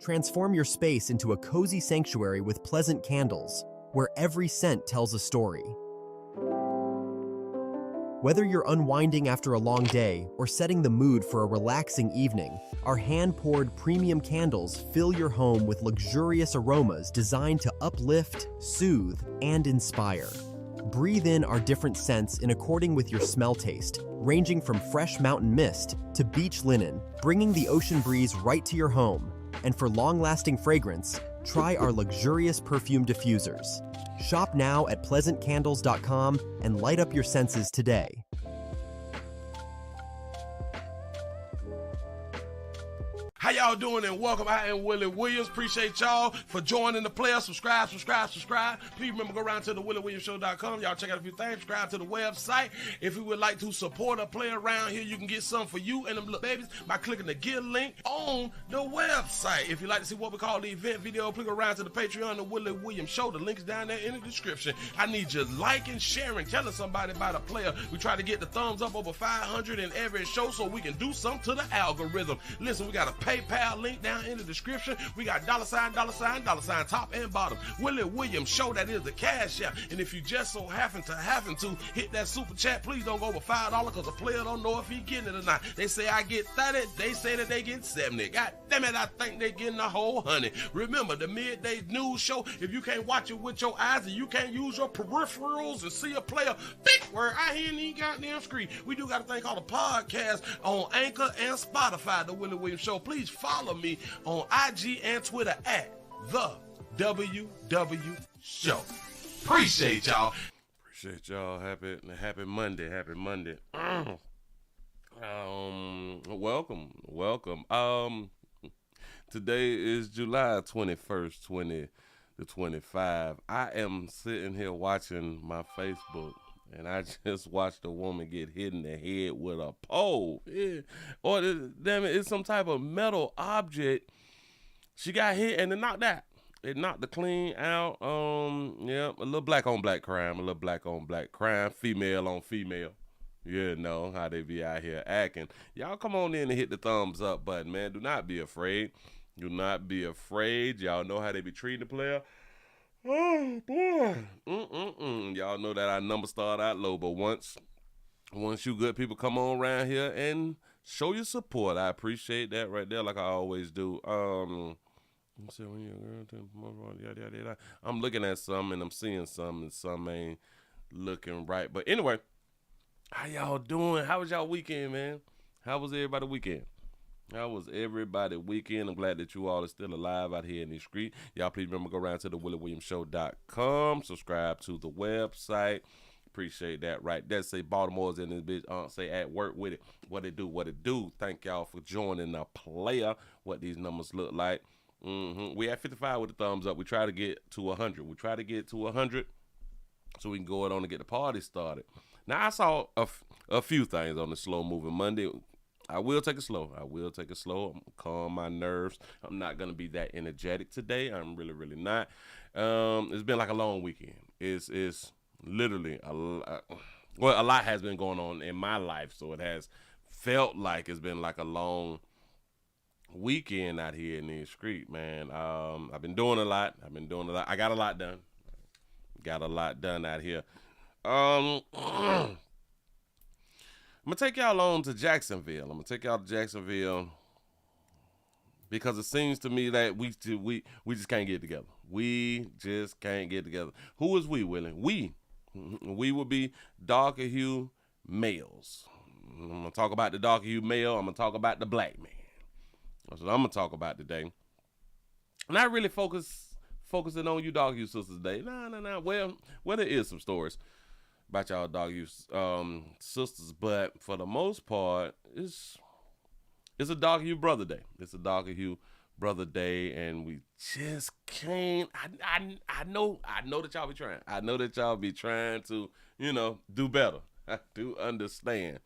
Transform your space into a cozy sanctuary with pleasant candles, where every scent tells a story. Whether you're unwinding after a long day or setting the mood for a relaxing evening, our hand-poured premium candles fill your home with luxurious aromas designed to uplift, soothe, and inspire. Breathe in our different scents in according with your smell taste, ranging from fresh mountain mist to beach linen, bringing the ocean breeze right to your home. And for long-lasting fragrance, try our luxurious perfume diffusers. Shop now at pleasantcandles.com and light up your senses today. How y'all doing and welcome. I am Willie Williams. Appreciate y'all for joining the player. Subscribe. Please remember, go around to the WillieWilliamsShow.com. Y'all check out a few things. Subscribe to the website. If you would like to support a player around here, you can get some for you and them little babies by clicking the Get link on the website. If you'd like to see what we call the event video, click around to the Patreon, the Willie Williams Show. The link is down there in the description. I need your liking, sharing, telling somebody about a player. We try to get the thumbs up over 500 in every show so we can do something to the algorithm. Listen, we got a PayPal link down in the description. We got $, top and bottom. Willie Williams Show, that is the cash app. And if you just so happen to hit that super chat, please don't go over $5 because the player don't know if he getting it or not. They say I get 30, they say that they get 70. God damn it, I think they getting the whole 100. Remember, the midday news show, if you can't watch it with your eyes and you can't use your peripherals and see a player, big word, I hear any goddamn screen. We do got a thing called a podcast on Anchor and Spotify, the Willie Williams Show. Please follow me on IG and Twitter at the WW Show. Appreciate y'all. Happy Monday. Welcome. Today is July 21st, 2025. I am sitting here watching my Facebook, and I just watched a woman get hit in the head with a pole. Or, damn it, it's some type of metal object. She got hit and it knocked out. It knocked the clean out. A little black on black crime. Female on female. You know how they be out here acting. Y'all come on in and hit the thumbs up button, man. Do not be afraid. Y'all know how they be treating the player. Oh, boy. Y'all know that our numbers start out low, but once you good people come on around here and show your support, I appreciate that right there, like I always do. I'm looking at some and I'm seeing some and some ain't looking right. But anyway, how y'all doing? How was y'all weekend, man? How was everybody weekend? I'm glad that you all are still alive out here in the street. Y'all please remember, go around to the WillieWilliamsShow.com. Subscribe to the website. Appreciate that right there. Say Baltimore's in this bitch. Say at work with it. What it do. Thank y'all for joining the player. What these numbers look like. We at 55 with the thumbs up. We try to get to 100. So we can go on and get the party started. Now, I saw a few things on the Slow Moving Monday. I will take it slow. I'm calm my nerves. I'm not going to be that energetic today. I'm really not. It's been like a long weekend. It's literally a lot has been going on in my life, so it has felt like it's been like a long weekend out here in the street, man. I've been doing a lot. I got a lot done out here. I'm going to take y'all on to Jacksonville. Because it seems to me that we just can't get together. Who is we, Willie? We will be darker hue males. I'm going to talk about the darker hue male. I'm going to talk about the black man. That's what I'm going to talk about today. Not really focusing on you darker hue sisters today. No. Well, there is some stories about y'all dog use sisters, but for the most part, it's a dog hue brother day. And we just can't. I know that y'all be trying. I know that y'all be trying to, do better. I do understand.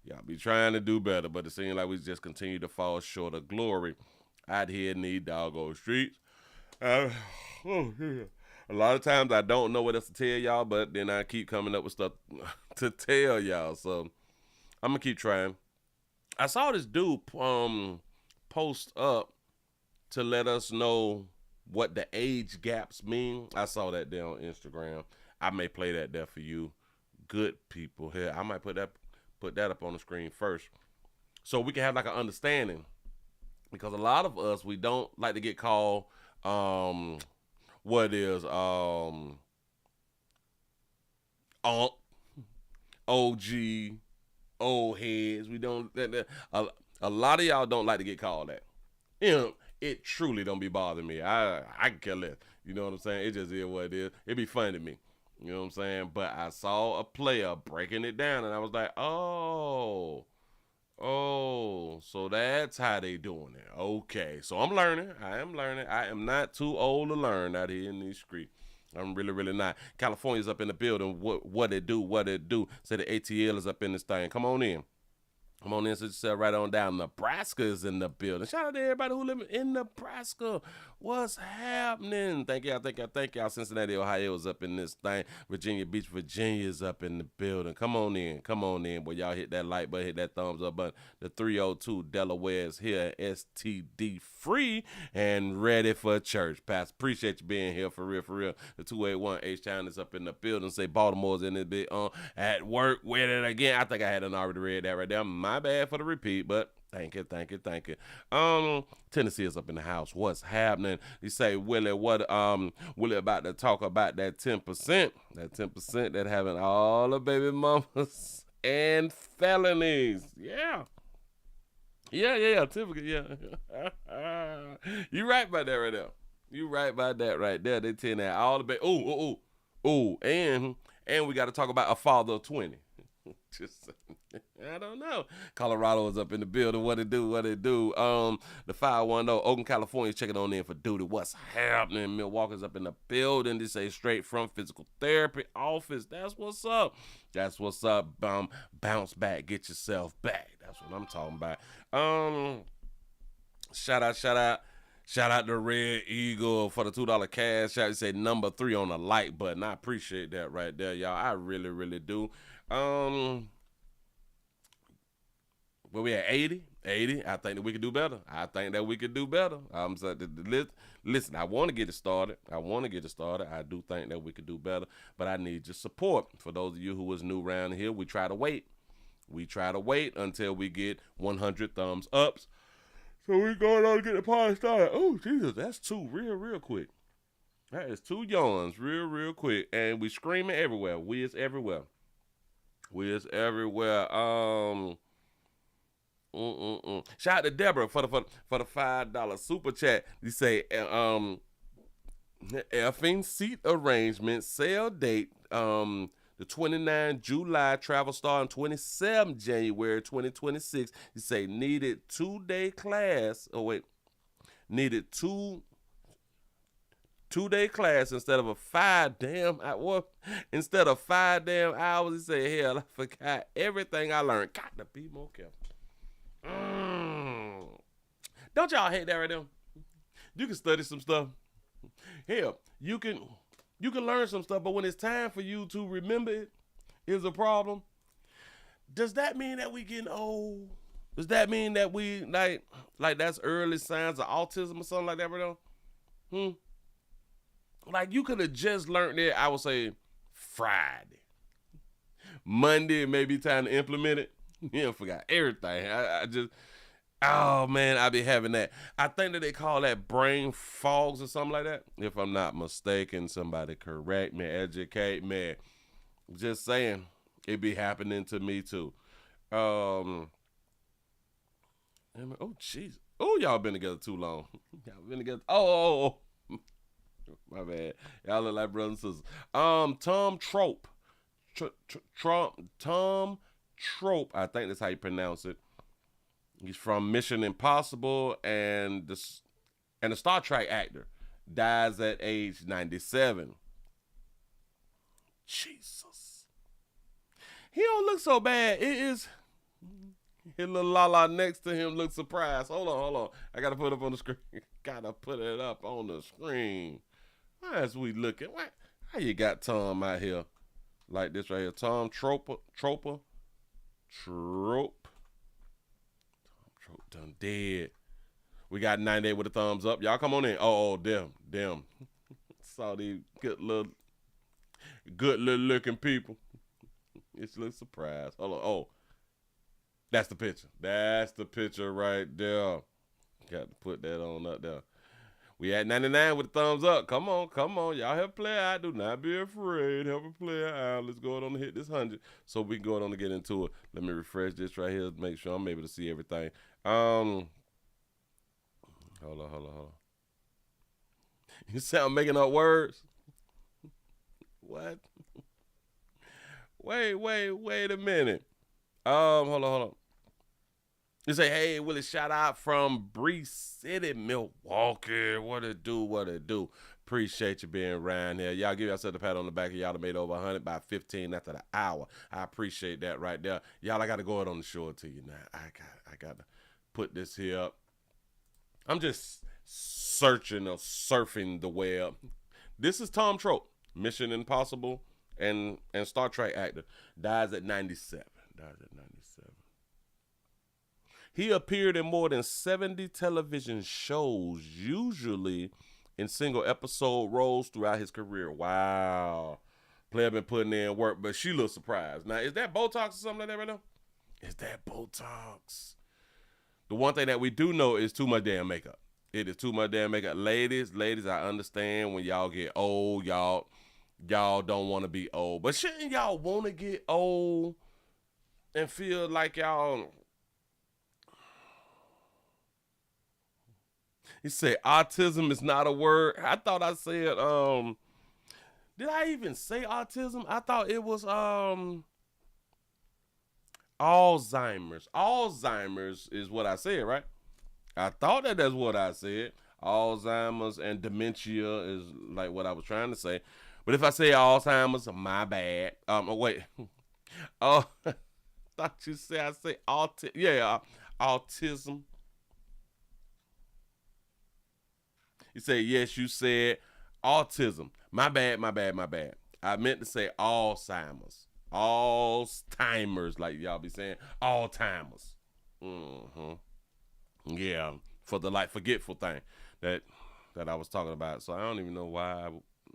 Y'all be trying to do better, but it seems like we just continue to fall short of glory out here in these doggone streets. A lot of times I don't know what else to tell y'all, but then I keep coming up with stuff to tell y'all. So I'm going to keep trying. I saw this dude post up to let us know what the age gaps mean. I saw that there on Instagram. I may play that there for you, good people here. I might put that up on the screen first, so we can have like an understanding. Because a lot of us, we don't like to get called what is OG, old heads. We don't. A lot of y'all don't like to get called that. You know, it truly don't be bothering me. I can care less. You know what I'm saying? It just is what it is. It be funny to me. You know what I'm saying? But I saw a player breaking it down, and I was like, oh, so that's how they doing it. Okay, so I'm learning. I am learning. I am not too old to learn out here in these streets. I'm really, really not. California's up in the building. What it do? Say the ATL is up in this thing. Come on in. Come on in, sit yourself right on down. Nebraska is in the building. Shout out to everybody who live in Nebraska. What's happening? Thank y'all. Cincinnati, Ohio is up in this thing. Virginia Beach, Virginia is up in the building. Come on in. Boy, y'all hit that like button, hit that thumbs up button. The 302 Delaware is here, STD free and ready for church. Pastor, appreciate you being here for real. The 281 H-Town is up in the building. Say Baltimore's in this bit at work with it again. I think I hadn't already read that right there. My bad for the repeat, but thank you. Tennessee is up in the house. What's happening? You say, Willie, Willie about to talk about that 10%. That 10% that having all the baby mamas and felonies. Yeah. Typical, yeah. You right about that right there. They tend that all the baby. And we got to talk about a father of 20. Just, I don't know. Colorado is up in the building. What it do? The 510 Oakland, California is checking on in for duty. What's happening? Milwaukee's up in the building. This a straight from physical therapy office. That's what's up. Bounce back. Get yourself back. That's what I'm talking about. Shout out to Red Eagle for the $2 cash. Shout out, say number 3 on the like button. I appreciate that right there, y'all. I really, really do. Where we at 80? I think that we could do better. Listen, I want to get it started. I do think that we could do better, but I need your support. For those of you who was new around here, we try to wait until we get 100 thumbs ups. So we're going on to get the party started. Oh, Jesus, that's 2 real quick. That is 2 yawns real quick. And we screaming everywhere. We is everywhere. Shout out to Deborah for the $5 super chat. You say effing seat arrangement, sale date the 29 July, travel starting 27 January 2026. You say needed 2-day class. Needed two-day class instead of a 5 damn hour. Instead of 5 damn hours, he said, hell, I forgot everything I learned. Got to be more careful. Don't y'all hate that right now? You can study some stuff. Hell, you can learn some stuff, but when it's time for you to remember it is a problem. Does that mean that we getting old? Does that mean that we like that's early signs of autism or something like that right now? Like you could have just learned it, I would say Friday. Monday, it may be time to implement it. You forgot everything. Oh man, I be having that. I think that they call that brain fogs or something like that. If I'm not mistaken, somebody correct me, educate me. Just saying, it be happening to me too. Oh jeez. Oh, y'all been together too long. Y'all been together. Oh. My bad. Y'all look like brothers and sisters. Tom Trope. Tom Trope. I think that's how you pronounce it. He's from Mission Impossible and a Star Trek actor. Dies at age 97. Jesus. He don't look so bad. It is. His little Lala next to him looks surprised. Hold on. I gotta put it up on the screen. Gotta put it up on the screen. Why is we looking? How you got Tom out here like this right here? Tom Trope. Tom Trope done dead. We got 98 with a thumbs up. Y'all come on in. Oh, them. Saw these good little looking people. It's a little surprise. Hold on. Oh, that's the picture. That's the picture right there. Got to put that on up there. We at 99 with a thumbs up. Come on. Y'all help play out. Do not be afraid. Help a player out. Let's go on and hit this 100 so we can go on and get into it. Let me refresh this right here to make sure I'm able to see everything. Hold on. You sound making up words? What? Wait a minute. Hold on. You say, hey, Willie, shout out from Bree City, Milwaukee. What it do? Appreciate you being around here. Y'all give yourself a pat on the back. Y'all have made over 100 by 15 after the hour. I appreciate that right there. Y'all, I got to go out on the shore to you now. I got to put this here up. I'm just searching or surfing the web. This is Tom Trope, Mission Impossible and Star Trek actor. Dies at 97. He appeared in more than 70 television shows, usually in single episode roles throughout his career. Wow. Player been putting in work, but she looks surprised. Now, is that Botox or something like that right now? Is that Botox? The one thing that we do know is too much damn makeup. It is too much damn makeup. Ladies, I understand when y'all get old, y'all don't want to be old. But shouldn't y'all want to get old and feel like y'all... He said autism is not a word. I thought I said, did I even say autism? I thought it was Alzheimer's. Alzheimer's is what I said, right? I thought that's what I said. Alzheimer's and dementia is like what I was trying to say. But if I say Alzheimer's, my bad. Wait. Oh, thought you said I say autism. Yeah, autism. You say, yes, you said autism. My bad. I meant to say Alzheimer's. Alzheimer's, like y'all be saying. Alzheimer's. Yeah, for the like forgetful thing that I was talking about. So I don't even know why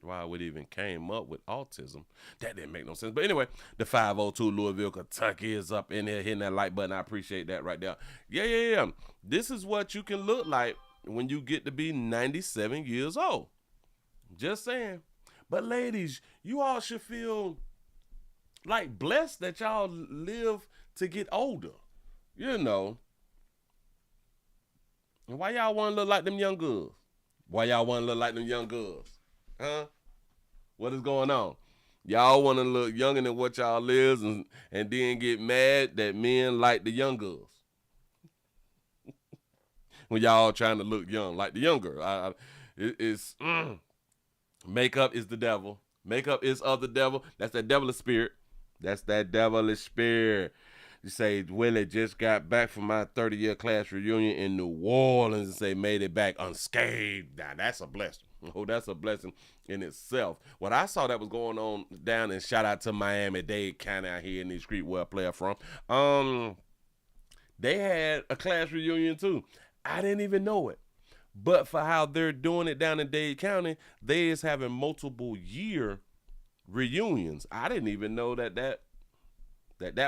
I would even came up with autism. That didn't make no sense. But anyway, the 502 Louisville, Kentucky is up in there hitting that like button. I appreciate that right there. Yeah. This is what you can look like when you get to be 97 years old. Just saying. But ladies, you all should feel like blessed that y'all live to get older. You know. And why y'all want to look like them young girls? Huh? What is going on? Y'all want to look younger than what y'all is and then get mad that men like the young girls. When y'all trying to look young, like the young girl. Makeup is the devil. Makeup is of the devil. That's that devilish spirit. You say, Willie just got back from my 30-year class reunion in New Orleans and say made it back unscathed. Now, that's a blessing. Oh, that's a blessing in itself. What I saw that was going on down in shout out to Miami-Dade County out here in the street where I play from. They had a class reunion too. I didn't even know it. But for how they're doing it down in Dade County, they is having multiple year reunions. I didn't even know that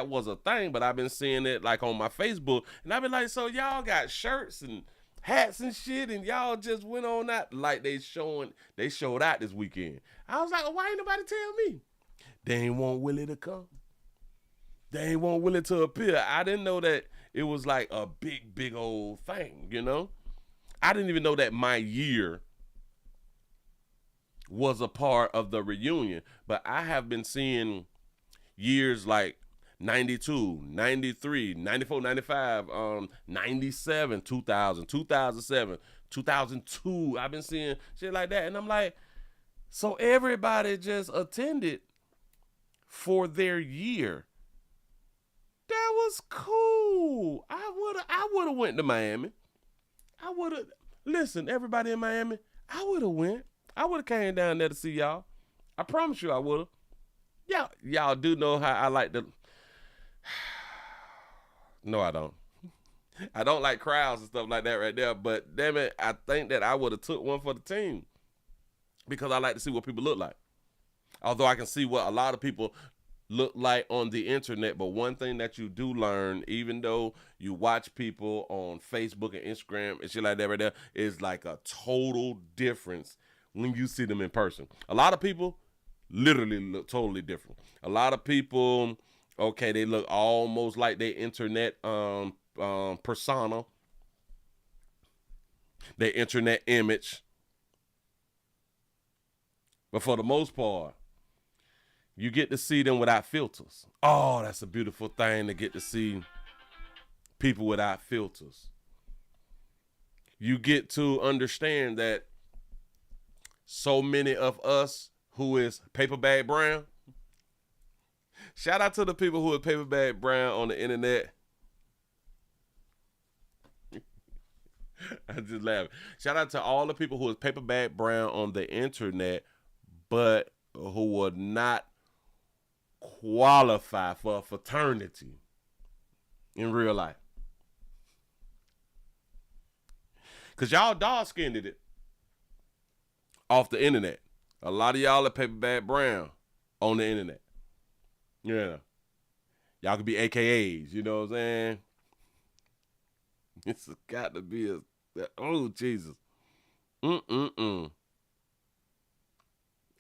was a thing, but I've been seeing it like on my Facebook, and I've been like, so y'all got shirts and hats and shit, and y'all just went on that like they showed out this weekend. I was like, well, why ain't nobody tell me? They ain't want Willie to come. They ain't want Willie to appear. I didn't know that it was like a big old thing, you know? I didn't even know that my year was a part of the reunion, but I have been seeing years like 92, 93, 94, 95, 97, 2000, 2007, 2002. I've been seeing shit like that. And I'm like, so everybody just attended for their year. That was cool. I would have went to Miami. Listen, everybody in Miami, I would have went. I would have came down there to see y'all. I promise you I would have. Y'all do know how I like to. No, I don't. I don't like crowds and stuff like that right there, but damn it, I think that I would have took one for the team because I like to see what people look like. Although I can see what a lot of people look like on the internet, but one thing that you do learn, even though you watch people on Facebook and Instagram and shit like that right there, is like a total difference when you see them in person. A lot of people literally look totally different. A lot of people, okay, they look almost like their internet persona, their internet image. But for the most part, you get to see them without filters. Oh, that's a beautiful thing to get to see people without filters. You get to understand that so many of us who is paper bag brown, shout out to the people who are paper bag brown on the internet. I just laugh. Shout out to all the people who is paper bag brown on the internet, but who would not qualify for a fraternity in real life. Because y'all dog-skinned it off the internet. A lot of y'all are paper bag brown on the internet. Yeah. Y'all could be AKAs, you know what I'm saying? It's got to be a, oh, Jesus.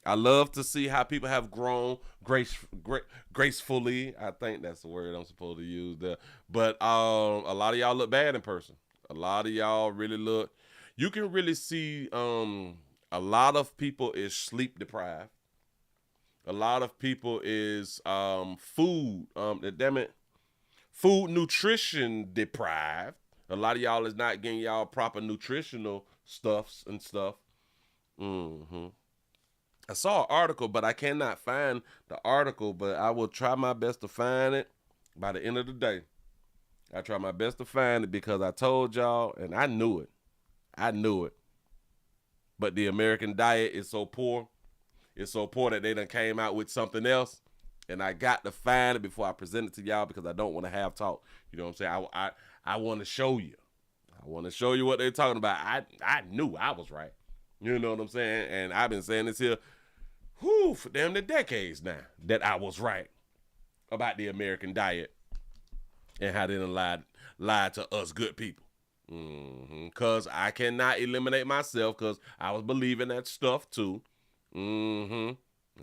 I love to see how people have grown gracefully. I think that's the word I'm supposed to use there. But a lot of y'all look bad in person. A lot of y'all really look. You can really see a lot of people is sleep deprived. A lot of people is food nutrition deprived. A lot of y'all is not getting y'all proper nutritional stuffs and stuff. I saw an article, but I cannot find the article, but I will try my best to find it by the end of the day. I try my best to find it because I told y'all, and I knew it. But the American diet is so poor. It's so poor that they done came out with something else. And I got to find it before I present it to y'all because I don't want to have talk. You know what I'm saying? I want to show you. I want to show you what they're talking about. I knew I was right. You know what I'm saying? And I've been saying this here for damn near decades now that I was right about the American diet and how they done lied to us good people. Because I cannot eliminate myself because I was believing that stuff too. I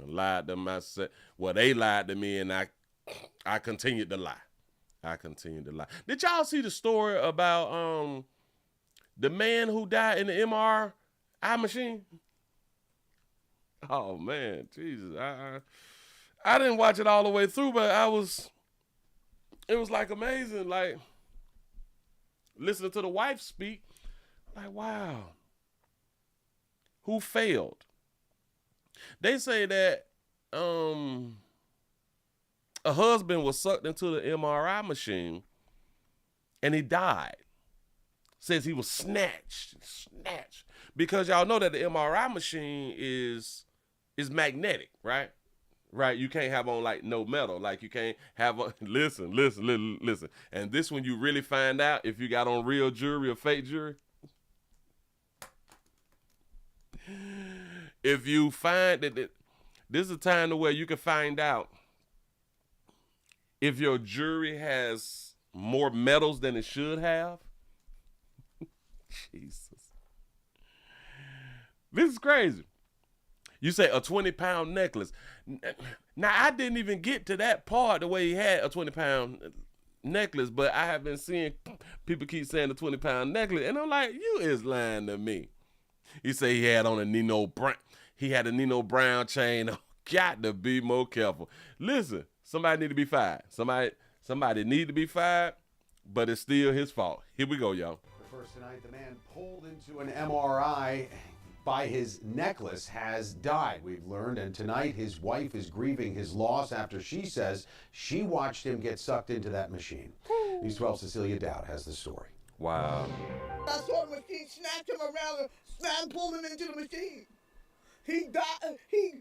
lied to myself. Well, they lied to me and I continued to lie. Did y'all see the story about the man who died in the MRI machine? Oh man, Jesus. I didn't watch it all the way through, but it was like amazing. Like listening to the wife speak, like, wow. Who failed? They say that a husband was sucked into the MRI machine and he died. Says he was snatched. Because y'all know that the MRI machine is magnetic, right? Right, you can't have on like no metal. Like you can't have on, listen. And this when you really find out if you got on real jewelry or fake jewelry. If you find that this is a time to where you can find out if your jewelry has more metals than it should have. Jesus. This is crazy. You say a 20-pound necklace. Now, I didn't even get to that part the way he had a 20-pound necklace, but I have been seeing people keep saying the 20-pound necklace, and I'm like, you is lying to me. He say he had on a Nino Brown chain. Got to be more careful. Listen, somebody need to be fired. Somebody need to be fired, but it's still his fault. Here we go, y'all. First tonight, the man pulled into an MRI by his necklace has died, we've learned, and tonight his wife is grieving his loss after she says she watched him get sucked into that machine. News 12 Cecilia Dowd has the story. Wow. I saw the machine snatch him around and pull him into the machine. He died. He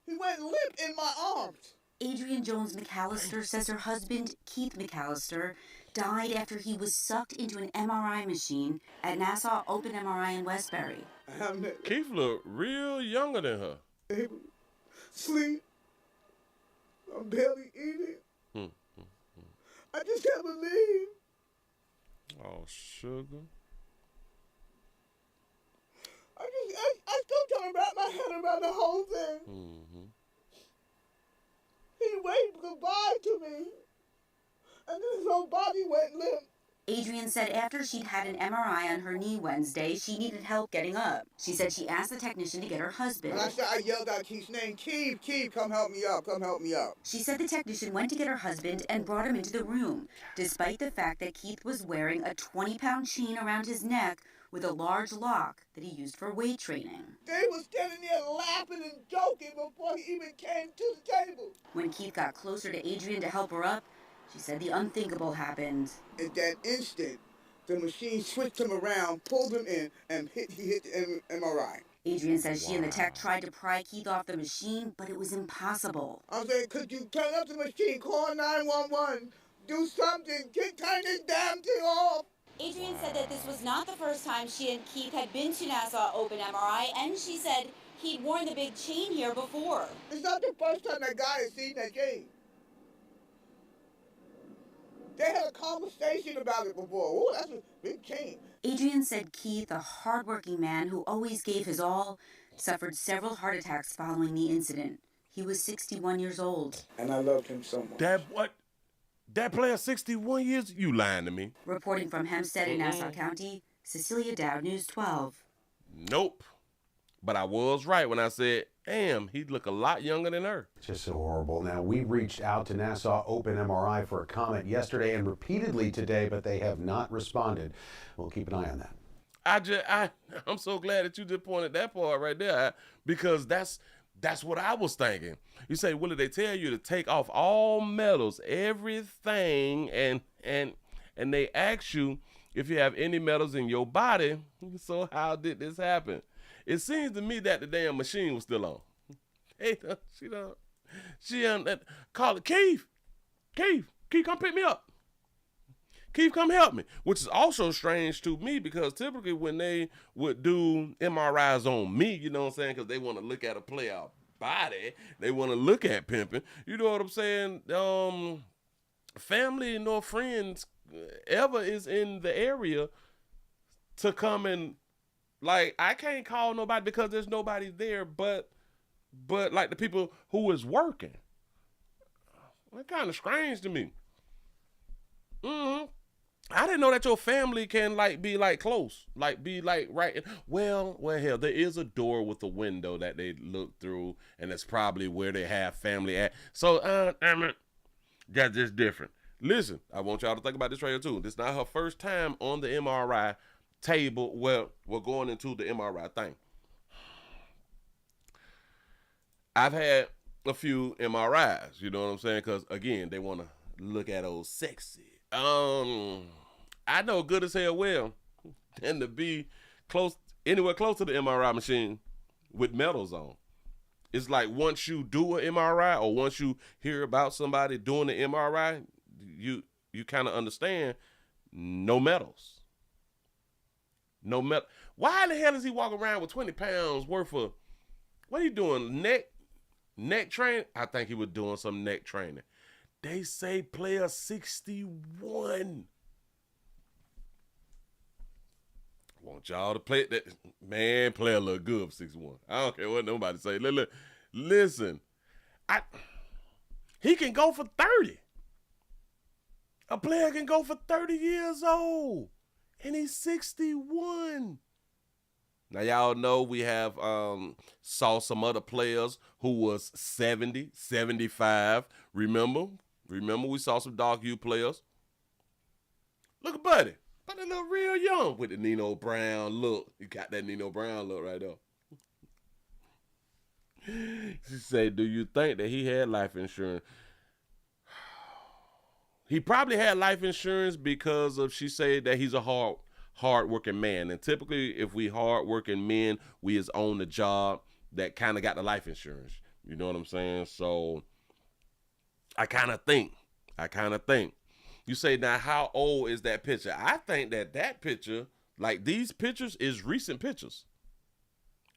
went limp in my arms. Adrienne Jones McAllister says her husband, Keith McAllister, died after he was sucked into an MRI machine at Nassau Open MRI in Westbury. Keith looked real younger than her. Able to sleep. I'm barely eating. I just can't believe. Oh, sugar. I still trying to wrap my head around the whole thing. He waved goodbye to me, and then his whole body went limp. Adrienne said after she'd had an MRI on her knee Wednesday, she needed help getting up. She said she asked the technician to get her husband. And I yelled out Keith's name, Keith, come help me up, come help me up. She said the technician went to get her husband and brought him into the room, despite the fact that Keith was wearing a 20-pound chain around his neck with a large lock that he used for weight training. They were standing there laughing and joking before he even came to the table. When Keith got closer to Adrienne to help her up, she said the unthinkable happened. In that instant, the machine switched him around, pulled him in, and he hit the MRI. Adrienne says she and the tech tried to pry Keith off the machine, but it was impossible. I was like, could you turn up the machine, call 911, do something, turn this damn thing off. Adrienne said that this was not the first time she and Keith had been to Nassau Open MRI, and she said he'd worn the big chain here before. It's not the first time that guy has seen that chain. They had a conversation about it before. Oh, that's a big chain. Adrienne said Keith, a hardworking man who always gave his all, suffered several heart attacks following the incident. He was 61 years old. And I loved him so much. That what? That player 61 years? You lying to me. Reporting from Hempstead in Nassau County, Cecilia Dowd, News 12. Nope. But I was right when I said, damn, he'd look a lot younger than her. Just so horrible. Now, we reached out to Nassau Open MRI for a comment yesterday and repeatedly today, but they have not responded. We'll keep an eye on that. I'm so glad that you just pointed that part right there, because that's what I was thinking. You say, Willie, they tell you to take off all metals, everything, and they ask you if you have any metals in your body. So how did this happen? It seems to me that the damn machine was still on. Hey, call it Keith, come pick me up. Keith, come help me. Which is also strange to me, because typically when they would do MRIs on me, you know what I'm saying, because they want to look at a player body, they want to look at pimping. You know what I'm saying? Family nor friends ever is in the area to come and, like, I can't call nobody because there's nobody there but like the people who is working. That's kind of strange to me. I didn't know that your family can be close, be right. Well, hell, there is a door with a window that they look through, and that's probably where they have family at. So, that's just different. Listen, I want y'all to think about this right here too. This is not her first time on the MRI table. Well, we're going into the MRI thing. I've had a few MRIs, you know what I'm saying? Because, again, they want to look at old sexy. I know good as hell well than to be anywhere close to the MRI machine with metals on. It's like once you do an MRI or once you hear about somebody doing the MRI, you kind of understand no metals. No metal. Why the hell is he walking around with 20 pounds worth of, what are you doing, neck training? I think he was doing some neck training. They say player 61. I want y'all to play that. Man, player look good for 61. I don't care what nobody say. Listen, he can go for 30. A player can go for 30 years old, and he's 61. Now, y'all know we have saw some other players who was 70, 75. Remember we saw some dark hue players. Look at Buddy. Buddy look real young with the Nino Brown look. You got that Nino Brown look right there. She said, do you think that he had life insurance? He probably had life insurance because of, she said that he's a hard-working man. And typically, if we hard-working men, we is on the job that kind of got the life insurance. You know what I'm saying? So I kind of think. You say, now, how old is that picture? I think that picture, like these pictures, is recent pictures.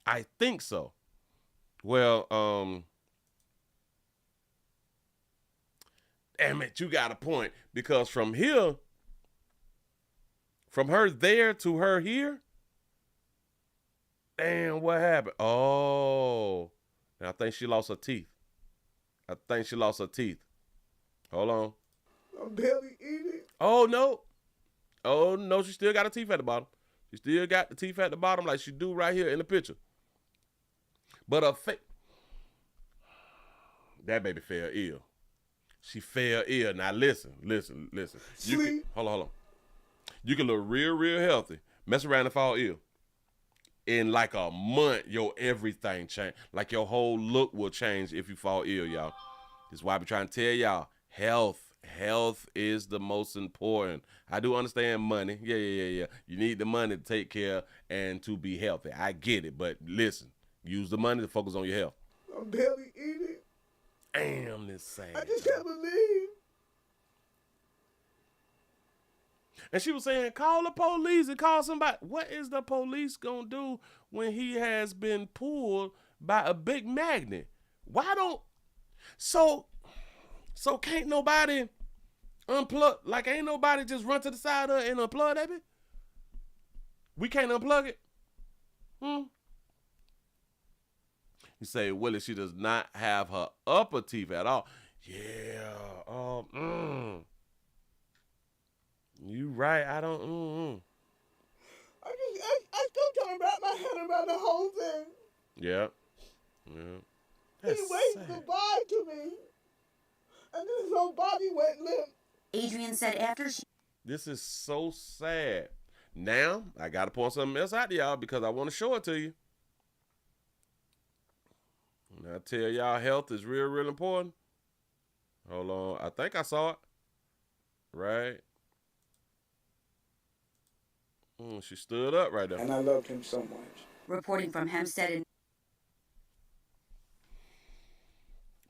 I think so. Well, damn it, you got a point. Because from here, from her there to her here, damn, what happened? Oh, I think she lost her teeth. Hold on. I'm barely eating. Oh, no, she still got her teeth at the bottom. She still got the teeth at the bottom like she do right here in the picture. But her face, that baby fell ill. She fell ill. Now listen. Hold on. You can look real healthy. Mess around and fall ill. In like a month, your everything change. Like your whole look will change if you fall ill, y'all. This is why I be trying to tell y'all, health is the most important. I do understand money. Yeah. You need the money to take care and to be healthy. I get it, but listen, use the money to focus on your health. I'm barely eating. Damn, this sad. I just can't believe. And she was saying, call the police and call somebody. What is the police gonna do when he has been pulled by a big magnet? Why don't, so can't nobody unplug, like ain't nobody just run to the side of it and unplug that bit? We can't unplug it? You say, Willie, she does not have her upper teeth at all. Yeah. You right. I don't. I still trying to wrap my head around the whole thing. Yeah. He waved goodbye to me, and then his whole body went limp. Adrian said after she... This is so sad. Now, I got to point something else out to y'all because I want to show it to you. And I tell y'all, health is real important. Hold on. I think I saw it. Right. She stood up right there. And I loved him so much. Reporting from Hempstead and...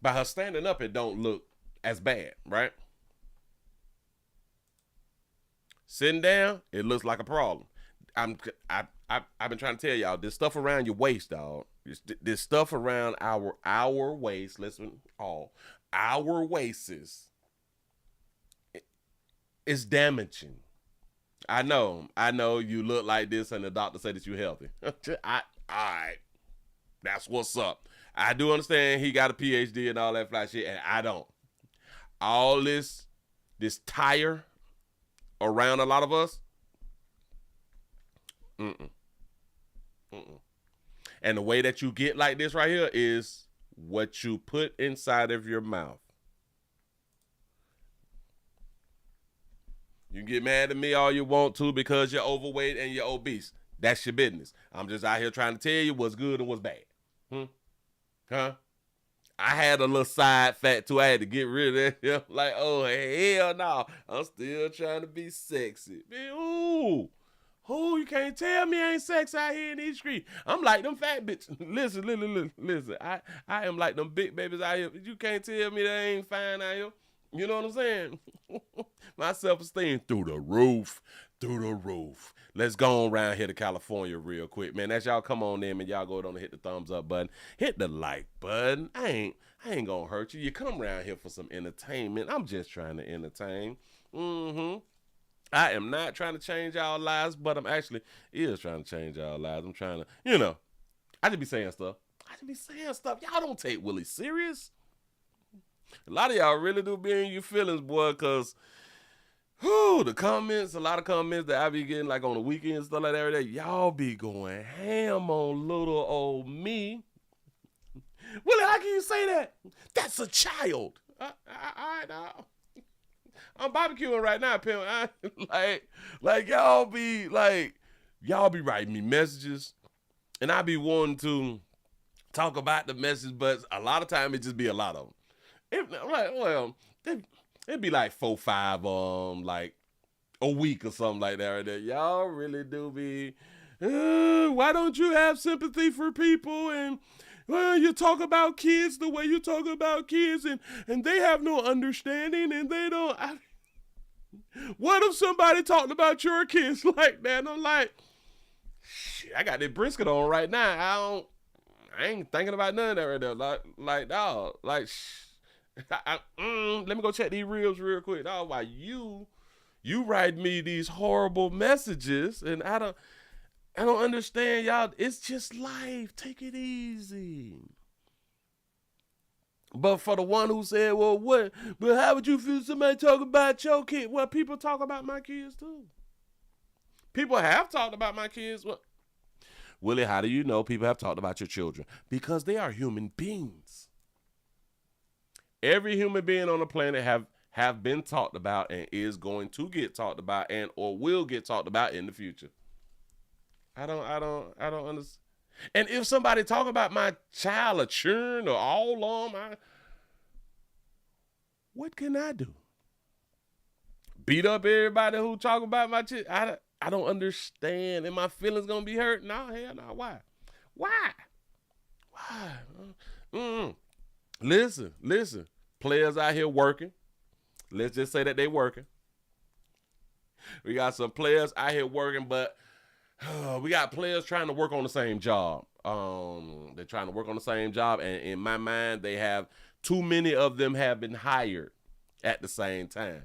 By her standing up, it don't look as bad, right? Sitting down, it looks like a problem. I've been trying to tell y'all, this stuff around your waist, dog. This stuff around our waist, listen, our waists is damaging. I know you look like this and the doctor said that you're healthy. All right. That's what's up. I do understand he got a PhD and all that fly shit, and I don't. All this tire around a lot of us, And the way that you get like this right here is what you put inside of your mouth. You can get mad at me all you want to because you're overweight and you're obese. That's your business. I'm just out here trying to tell you what's good and what's bad. Huh? I had a little side fat too. I had to get rid of that. Like, oh, hell no. I'm still trying to be sexy. Man, ooh, you can't tell me I ain't sexy out here in these streets. I'm like them fat bitches. Listen. I am like them big babies out here. You can't tell me they ain't fine out here. You know what I'm saying? My self-esteem through the roof. Let's go on around here to California real quick, man. As y'all come on in and y'all go down and hit the thumbs up button. Hit the like button. I ain't gonna hurt you. You come around here for some entertainment. I'm just trying to entertain. I am not trying to change y'all lives, but I'm actually is trying to change y'all lives. I'm trying to, I just be saying stuff. Y'all don't take Willie serious. A lot of y'all really do be in your feelings, boy, because the comments, a lot of comments that I be getting like on the weekends, stuff like that, every day, y'all be going ham on little old me. Willie, how can you say that? That's a child. All right, now. I'm barbecuing right now, pimp. Like y'all be writing me messages, and I be wanting to talk about the message, but a lot of time it just be a lot of them. It'd be like 4, 5 like a week or something like that right there. Y'all really do be, why don't you have sympathy for people and well, you talk about kids the way you talk about kids, and they have no understanding, and they don't. What if somebody talked about your kids like that? And I'm like, shit, I got this brisket on right now. I ain't thinking about none of that right there. Like, dog, like, let me go check these reels real quick. Dog, why you write me these horrible messages, and I don't understand, y'all. It's just life. Take it easy. But for the one who said, well, what? But how would you feel somebody talking about your kid? Well, people talk about my kids too. People have talked about my kids. Well, Willie, how do you know people have talked about your children? Because they are human beings. Every human being on the planet have been talked about and is going to get talked about and or will get talked about in the future. I don't understand. And if somebody talk about my child or churn or all on what can I do? Beat up everybody who talk about my child? I don't understand. And my feelings gonna be hurt? No, hell no. Why? Listen. Players out here working. Let's just say that they working. We got some players out here working, but we got players trying to work on the same job. They're trying to work on the same job, and in my mind, they have too many of them have been hired at the same time.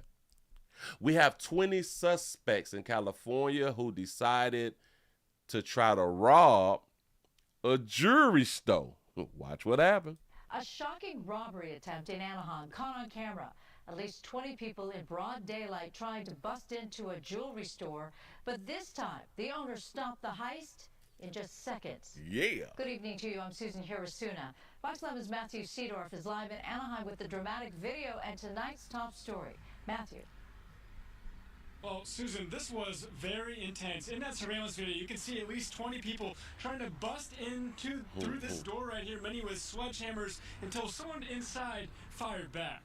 We have 20 suspects in California who decided to try to rob a jewelry store. Watch what happened. A shocking robbery attempt in Anaheim caught on camera. At least 20 people in broad daylight trying to bust into a jewelry store. But this time, the owner stopped the heist in just seconds. Yeah. Good evening to you. I'm Susan Hirasuna. Fox 11's Matthew Seedorf is live in Anaheim with the dramatic video and tonight's top story. Matthew. Well, Susan, this was very intense. In that surveillance video, you can see at least 20 people trying to bust through this door right here, many with sledgehammers, until someone inside fired back.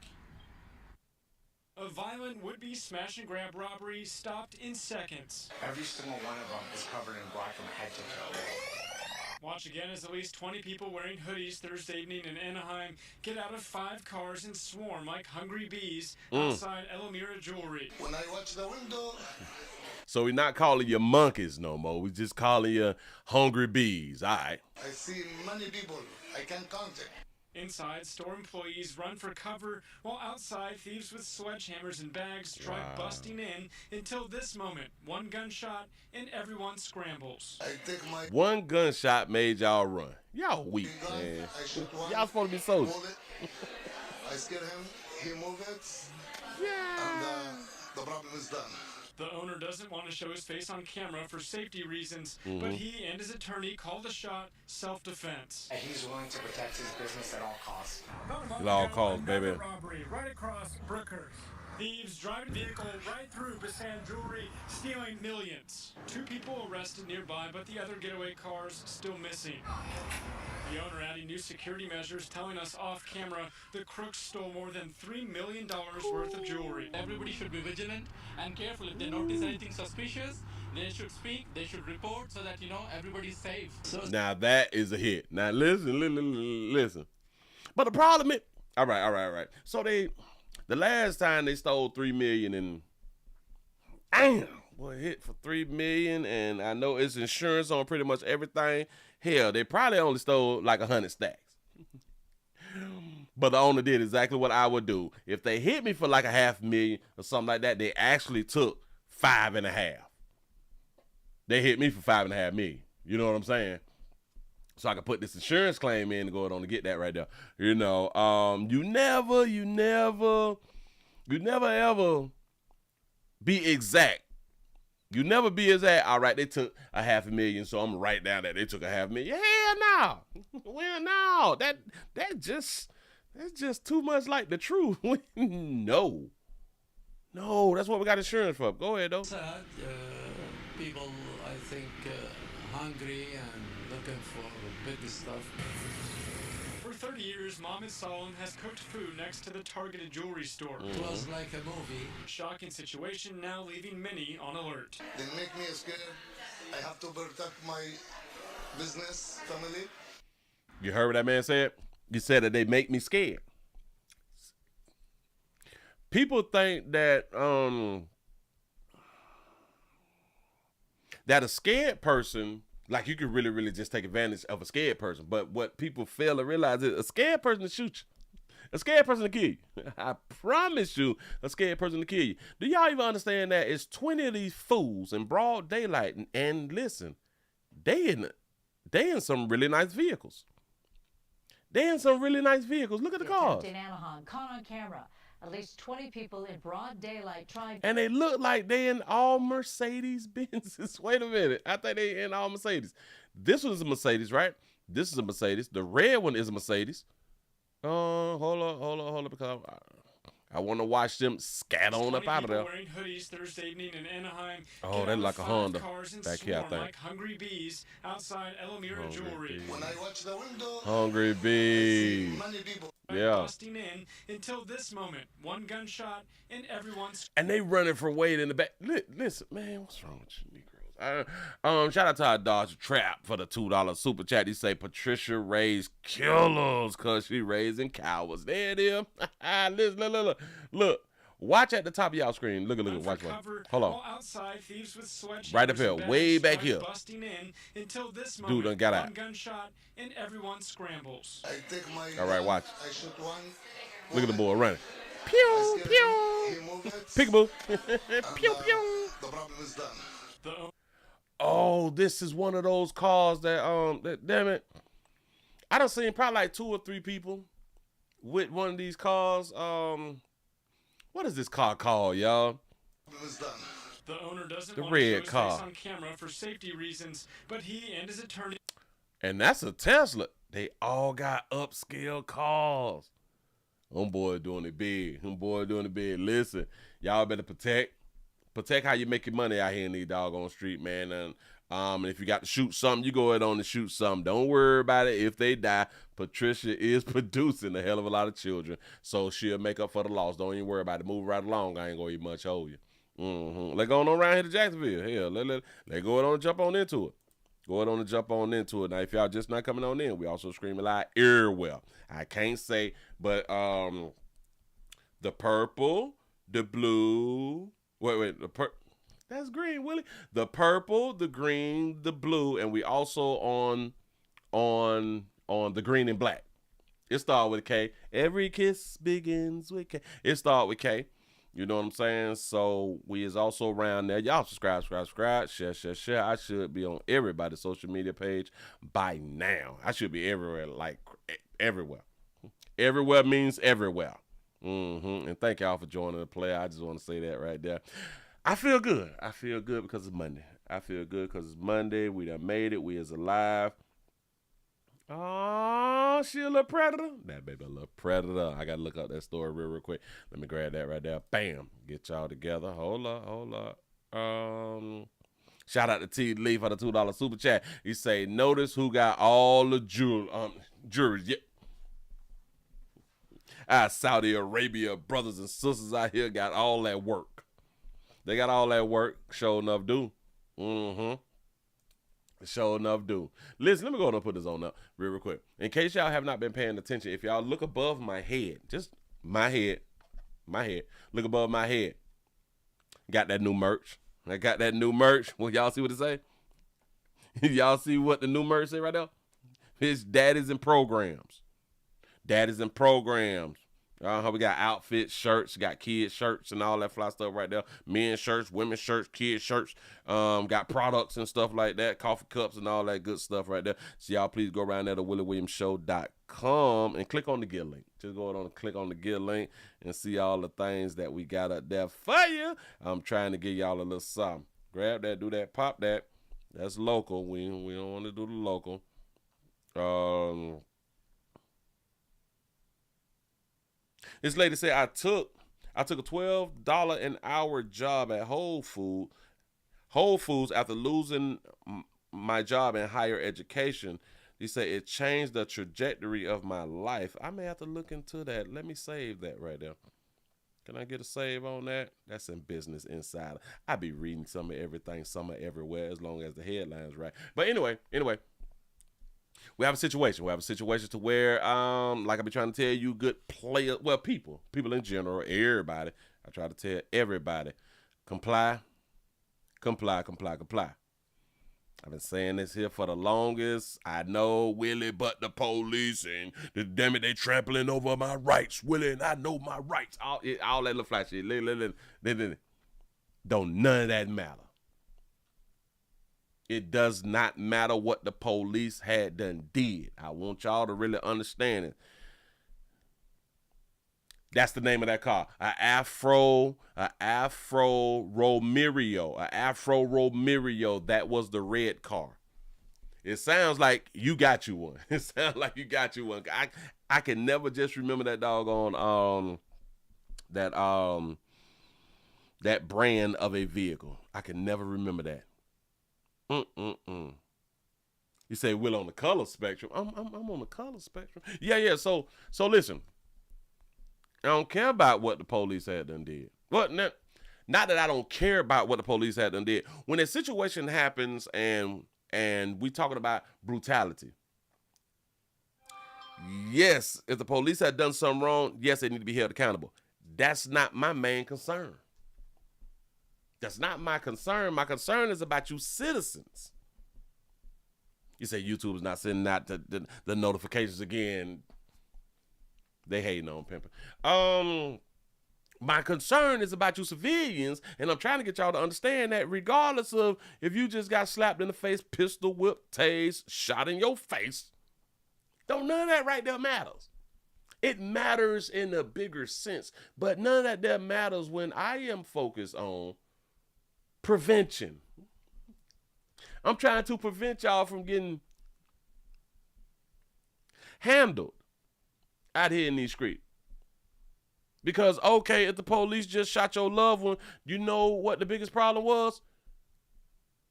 A violent would-be smash-and-grab robbery stopped in seconds. Every single one of them is covered in black from head to toe. Watch again as at least 20 people wearing hoodies Thursday evening in Anaheim get out of 5 cars and swarm like hungry bees outside Elmira Jewelry. When I watch the window... So we're not calling you monkeys no more. We're just calling you hungry bees. All right. I see many people. I can't count it. Inside, store employees run for cover, while outside, thieves with sledgehammers and bags try busting in until this moment. One gunshot and everyone scrambles. I take my one gunshot made y'all run. Y'all weak, gun, man. I shoot one, y'all supposed to be soldiers. I scare him, he move it, yeah. And the problem is done. The owner doesn't want to show his face on camera for safety reasons, but he and his attorney called the shot self-defense. He's willing to protect his business at all costs. At all costs, baby. Robbery right across Brookhurst. Thieves driving vehicle right through Basan Jewelry, stealing millions. 2 people arrested nearby, but the other getaway cars still missing. The owner adding new security measures, telling us off camera the crooks stole more than $3 million worth of jewelry. Everybody should be vigilant and careful. If they notice anything suspicious, they should speak, they should report so that, everybody's safe. Now that is a hit. Now listen. But the problem is, all right. So the last time they stole $3 million and damn, boy, hit for $3 million, and I know it's insurance on pretty much everything. Hell, they probably only stole like 100 stacks. But the owner did exactly what I would do. If they hit me for like $500,000 or something like that, they actually took 5.5. They hit me for $5.5 million. You know what I'm saying? So I can put this insurance claim in and go on to get that right there. You never ever be exact. You never be exact. All right, they took $500,000, so I'm gonna write down that they took $500,000. Hell no. Well, no. That's just too much like the truth. No, that's what we got insurance for. Go ahead, though. Sad. People, I think, hungry and looking for big stuff. For 30 years, Mohammed Salim has cooked food next to the targeted jewelry store. It was like a movie. Shocking situation now leaving many on alert. They make me scared. I have to protect my business, family. You heard what that man said? He said that they make me scared. People think that that a scared person, like you can really, really just take advantage of a scared person. But what people fail to realize is a scared person to shoot you. A scared person to kill you. I promise you, a scared person to kill you. Do y'all even understand that it's 20 of these fools in broad daylight? And listen, they in some really nice vehicles. They in some really nice vehicles. Look at the cars. In Anaheim, caught on camera. At least 20 people in broad daylight tried. And they look like they in all Mercedes Benzes. Wait a minute. I think they in all Mercedes. This one's a Mercedes, right? This is a Mercedes. The red one is a Mercedes. Hold on, because I want to watch them scat on up out of there. Wearing hoodies Thursday evening in Anaheim. Oh, they're like a Honda back here, I think. Like hungry bees outside Elmira Jewelry. When I watch the window, Hungry bees. many people. Yeah. Busting in until this moment. One gunshot and everyone's. And they running for Wade in the back. Listen, man, what's wrong with you Negroes? Shout out to our Dodge Trap for the $2 super chat. He say Patricia raised killers because she raising cowards. There it is. Listen, look. Watch at the top of y'all screen. Look. Watch. Hold on. Outside, thieves with right up here, way back here. Busting in until this moment. Dude done got out. One gunshot and everyone scrambles. I take my all right, watch. I shoot one. Look at the boy running. Pew, pew. Peekaboo. Pew, pew. The problem is done. Oh, this is one of those cars that damn it. I done seen probably like 2 or 3 people with one of these cars. What is this car called, y'all? The owner doesn't the want red to show his car face on camera for safety reasons, but he and his attorney. And that's a Tesla. They all got upscale cars. Homeboy doing it big. Listen, y'all better protect how you make your money out here in these doggone street, man. And if you got to shoot something, you go ahead on to shoot something. Don't worry about it if they die. Patricia is producing a hell of a lot of children, so she'll make up for the loss. Don't even worry about it. Move right along. I ain't gonna even much hold you. Let's go on around here to Jacksonville. Hell, let go ahead on and jump on into it. Go ahead on and jump on into it. Now, if y'all just not coming on in, we also screaming live everywhere. I can't say, but the purple, the blue. Wait, that's green, Willie. The purple, the green, the blue, and we also on the green and black. It starts with K. Every kiss begins with K. It starts with K. You know what I'm saying? So we is also around there. Y'all subscribe, share. I should be on everybody's social media page by now. I should be everywhere, like everywhere. Everywhere means everywhere. And thank y'all for joining the play. I just want to say that right there. I feel good. Because it's Monday. I feel good because it's Monday. We done made it. We is alive. Oh, she a little predator. That baby a little predator. I got to look up that story real quick. Let me grab that right there. Bam. Get y'all together. Hold up. Shout out to T. Lee for the $2 super chat. He say, notice who got all the jewelry. Yeah. Our Saudi Arabia brothers and sisters out here got all that work. They got all that work. Sure enough do. Sure enough do. Listen, let me go ahead and put this on up real quick. In case y'all have not been paying attention, if y'all look above my head, just my head, look above my head. Got that new merch. I got that new merch. Well, y'all see what it say? Y'all see what the new merch say right there? It's Daddies and Programs. Daddies and Programs. We got outfits, shirts, got kids shirts and all that fly stuff right there. Men's shirts, women's shirts, kids shirts. Got products and stuff like that, coffee cups and all that good stuff right there. So y'all please go around there to WillieWilliamsShow.com and click on the gear link. Just go on and click on the gear link and see all the things that we got up there for you. I'm trying to give y'all a little something. Grab that, do that, pop that. That's local. We don't want to do the local. This lady said, I took a $12 an hour job at Whole Foods after losing my job in higher education. He said it changed the trajectory of my life. I may have to look into that. Let me save that right there. Can I get a save on that? That's in Business Insider. I be reading some of everything, some of everywhere, as long as the headline's right. But anyway, We have a situation. We have a situation to where, like I've been trying to tell you, good players, well, people in general, everybody. I try to tell everybody, comply. I've been saying this here for the longest. I know, Willie, but the police and damn it, they trampling over my rights, Willie, and I know my rights. All that little flash shit. Don't none of that matter. It does not matter what the police had done did. I want y'all to really understand it. That's the name of that car. An Afro Romerio. That was the red car. It sounds like you got you one. I can never just remember that doggone that brand of a vehicle. I can never remember that. You say, Will, on the color spectrum. I'm on the color spectrum. Yeah. So listen. I don't care about what the police had done did. Well, not that I don't care about what the police had done did. When a situation happens and we talking about brutality, yes, if the police had done something wrong, yes, they need to be held accountable. That's not my main concern. That's not my concern. My concern is about you citizens. You say YouTube is not sending out the notifications again. They hating on pimping. My concern is about you civilians, and I'm trying to get y'all to understand that regardless of if you just got slapped in the face, pistol whipped, tased, shot in your face, none of that right there matters. It matters in a bigger sense, but none of that there matters when I am focused on prevention. I'm trying to prevent y'all from getting handled out here in these streets. Because, okay, if the police just shot your loved one, you know what the biggest problem was?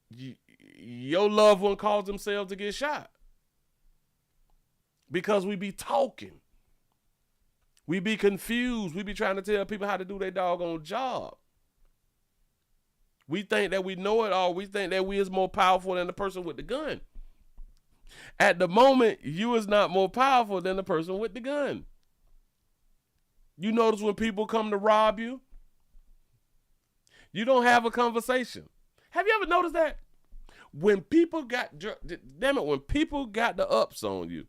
Your loved one caused themselves to get shot. Because we be talking. We be confused. We be trying to tell people how to do their doggone job. We think that we know it all. We think that we is more powerful than the person with the gun. At the moment, you is not more powerful than the person with the gun. You notice when people come to rob you, you don't have a conversation. Have you ever noticed that? When people got the ups on you,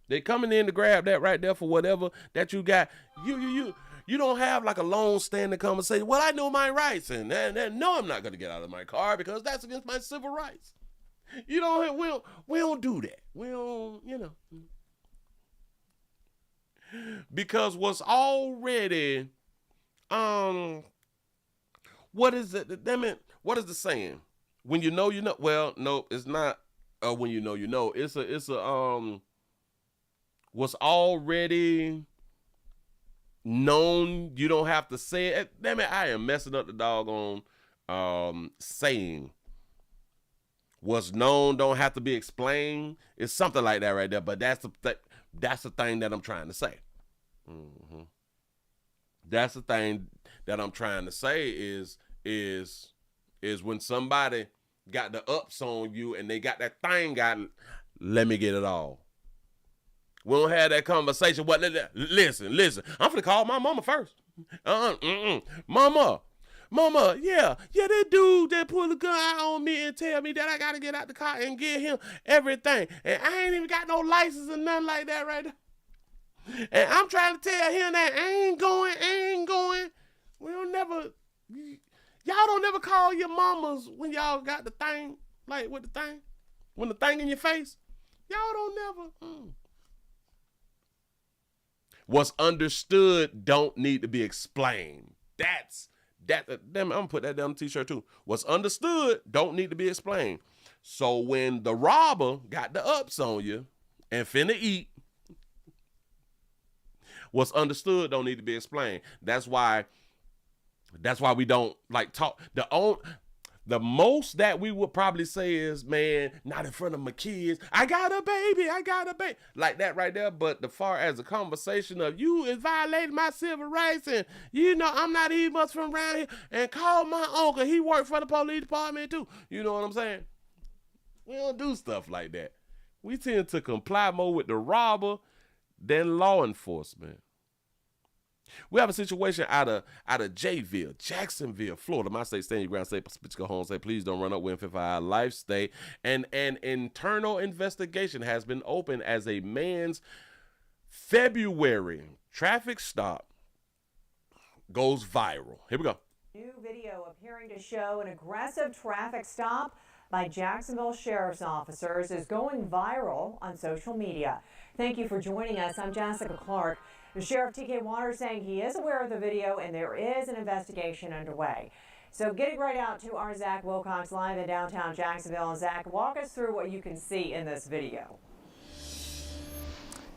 they coming in to grab that right there for whatever that you got. You don't have like a long standing conversation. Well, I know my rights, and no, I'm not going to get out of my car because that's against my civil rights. We don't do that. We don't, because what's already, what is it? Damn it. What is the saying? When you know, you know. Well, no, it's not. When you know, you know. It's a what's already known, you don't have to say it. Damn it, I am messing up the doggone saying. What's known don't have to be explained. It's something like that right there. But that's the thing that I'm trying to say. Mm-hmm. That's the thing that I'm trying to say is when somebody got the ups on you and they got that thing let me get it all. We don't have that conversation. What? Listen. I'm finna call my mama first. Mama, yeah, that dude that pulled a gun out on me and tell me that I gotta get out the car and get him everything. And I ain't even got no license or nothing like that right there. And I'm trying to tell him that I ain't going. Y'all don't never call your mamas when y'all got the thing, like with the thing, when the thing in your face. Y'all don't never. What's understood don't need to be explained. Damn, I'm gonna put that down on the t-shirt too. What's understood don't need to be explained. So when the robber got the ups on you and finna eat, what's understood don't need to be explained. That's why we don't like talk. The most that we would probably say is, man, not in front of my kids. I got a baby. Like that right there. But the far as the conversation of you is violating my civil rights and, I'm not even much from around here and call my uncle. He worked for the police department too. You know what I'm saying? We don't do stuff like that. We tend to comply more with the robber than law enforcement. We have a situation out of Jayville, Jacksonville, Florida. My state, stand your ground, say, go home, say, please don't run up, win for our life, stay. And an internal investigation has been opened as a man's February traffic stop goes viral. Here we go. New video appearing to show an aggressive traffic stop by Jacksonville Sheriff's officers is going viral on social media. Thank you for joining us. I'm Jessica Clark. Sheriff T.K. Waters saying he is aware of the video and there is an investigation underway. So getting right out to our Zach Wilcox live in downtown Jacksonville. Zach, walk us through what you can see in this video.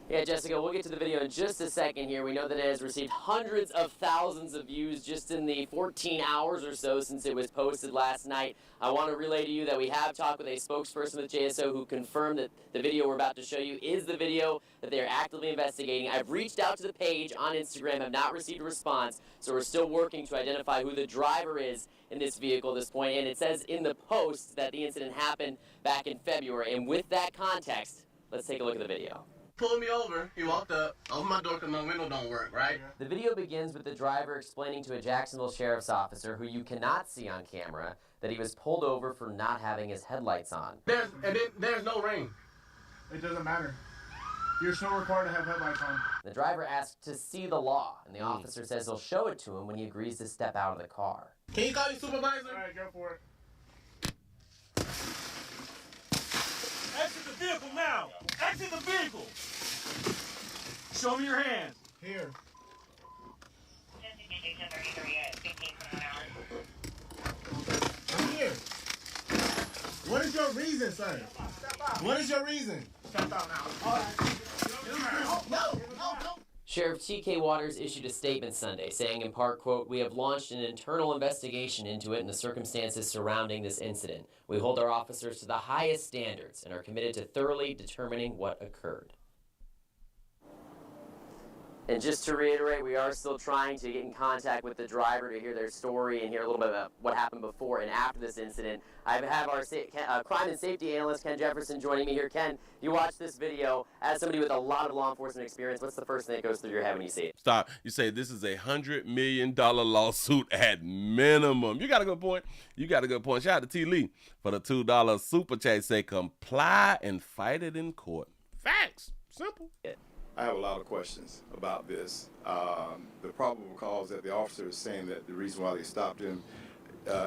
Yeah, Jessica, we'll get to the video in just a second here. We know that it has received hundreds of thousands of views just in the 14 hours or so since it was posted last night. I want to relay to you that we have talked with a spokesperson with JSO who confirmed that the video we're about to show you is the video that they are actively investigating. I've reached out to the page on Instagram, have not received a response, so we're still working to identify who the driver is in this vehicle at this point. And it says in the post that the incident happened back in February. And with that context, let's take a look at the video. Pulled me over, he walked up, opened my door because my window don't work, right? The video begins with the driver explaining to a Jacksonville Sheriff's officer, who you cannot see on camera, that he was pulled over for not having his headlights on. There's no rain. It doesn't matter. You're still required to have headlights on. The driver asks to see the law, and the officer says he'll show it to him when he agrees to step out of the car. Can you call your supervisor? All right, go for it. Exit the vehicle now! Exit the vehicle! Show me your hands. Here. I'm here. What is your reason, sir? What is your reason? Step out now. All right. No. Sheriff T.K. Waters issued a statement Sunday saying in part, quote, "We have launched an internal investigation into it and the circumstances surrounding this incident. We hold our officers to the highest standards and are committed to thoroughly determining what occurred." And just to reiterate, we are still trying to get in contact with the driver to hear their story and hear a little bit about what happened before and after this incident. I have our crime and safety analyst, Ken Jefferson, joining me here. Ken, you watch this video. As somebody with a lot of law enforcement experience, what's the first thing that goes through your head when you see it? Stop. You say this is a $100 million lawsuit at minimum. You got a good point. Shout out to T. Lee for the $2 super chat. Say comply and fight it in court. Facts. Simple. Yeah. I have a lot of questions about this. The probable cause that the officer is saying that the reason why they stopped him,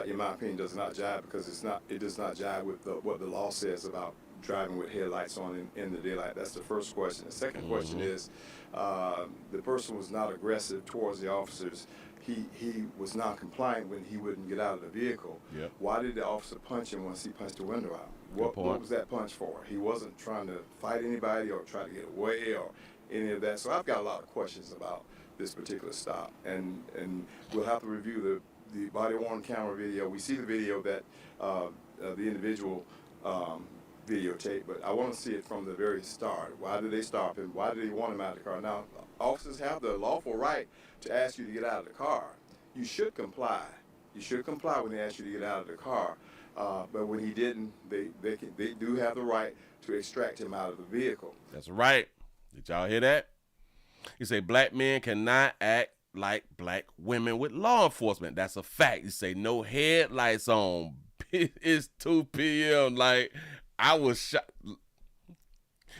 in my opinion, does not jive because it does not jive with what the law says about driving with headlights on in the daylight. That's the first question. The second question is the person was not aggressive towards the officers. He was non-compliant when he wouldn't get out of the vehicle. Yep. Why did the officer punch him once he punched the window out? What was that punch for? He wasn't trying to fight anybody or try to get away or any of that. So I've got a lot of questions about this particular stop, and we'll have to review the body-worn camera video. We see the video that the individual videotaped, but I want to see it from the very start. Why did they stop him? Why did they want him out of the car? Now, officers have the lawful right to ask you to get out of the car. You should comply. You should comply when they ask you to get out of the car. But when he didn't, they do have the right to extract him out of the vehicle. That's right. Did y'all hear that? You say black men cannot act like black women with law enforcement. That's a fact. You say no headlights on. It's 2 p.m. Like, I was shocked.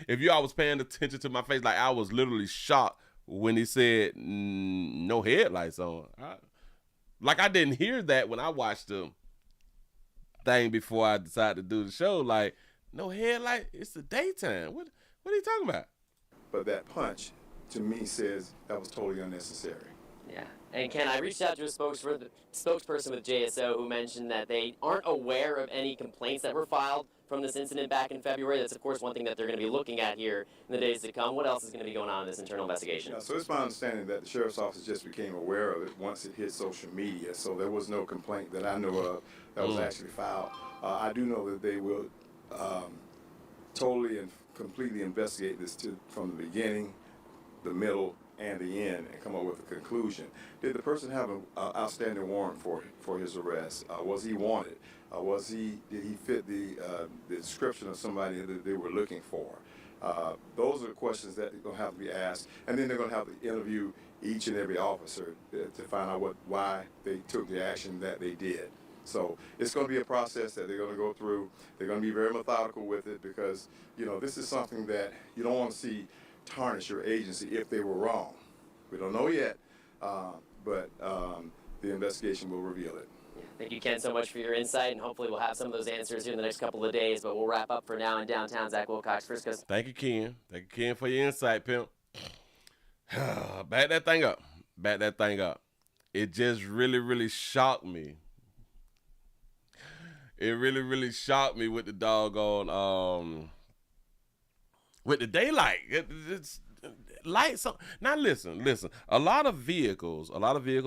If y'all was paying attention to my face, like I was literally shocked when he said no headlights on. I didn't hear that when I watched the thing before I decided to do the show. Like, no headlight. It's the daytime. What are you talking about? But that punch, to me, says that was totally unnecessary. Yeah. And Ken, I reached out to a spokesperson with JSO who mentioned that they aren't aware of any complaints that were filed from this incident back in February. That's, of course, one thing that they're going to be looking at here in the days to come. What else is going to be going on in this internal investigation? Yeah, so it's my understanding that the sheriff's office just became aware of it once it hit social media. So there was no complaint that I know of that was actually filed. I do know that they will totally and completely investigate this from the beginning, the middle, and the end and come up with a conclusion. Did the person have an outstanding warrant for his arrest? Was he wanted? Did he fit the description of somebody that they were looking for? Those are the questions that are going to have to be asked, and then they're going to have to interview each and every officer to find out why they took the action that they did. So it's going to be a process that they're going to go through. They're going to be very methodical with it because, you know, this is something that you don't want to see tarnish your agency if they were wrong. We don't know yet, but the investigation will reveal it. Thank you, Ken, so much for your insight, and hopefully we'll have some of those answers here in the next couple of days, but we'll wrap up for now in downtown. Zach Wilcox, Frisco. Thank you, Ken. Thank you, Ken, for your insight, pimp. Back that thing up. Back that thing up. It just really, really shocked me. It really, really shocked me with the doggone, with the daylight. It's lights on. Now listen. A lot of vehicles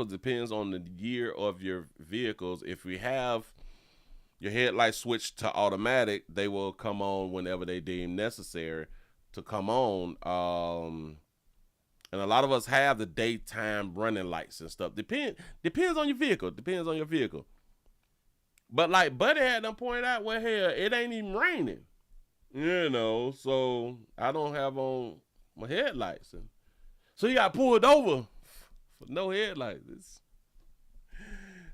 depends on the year of your vehicles. If we have your headlights switched to automatic, they will come on whenever they deem necessary to come on. And a lot of us have the daytime running lights and stuff. Depends on your vehicle. But like Buddy had them pointed out, well, hell, it ain't even raining. You know, so I don't have on my headlights. And so you got pulled over for no headlights.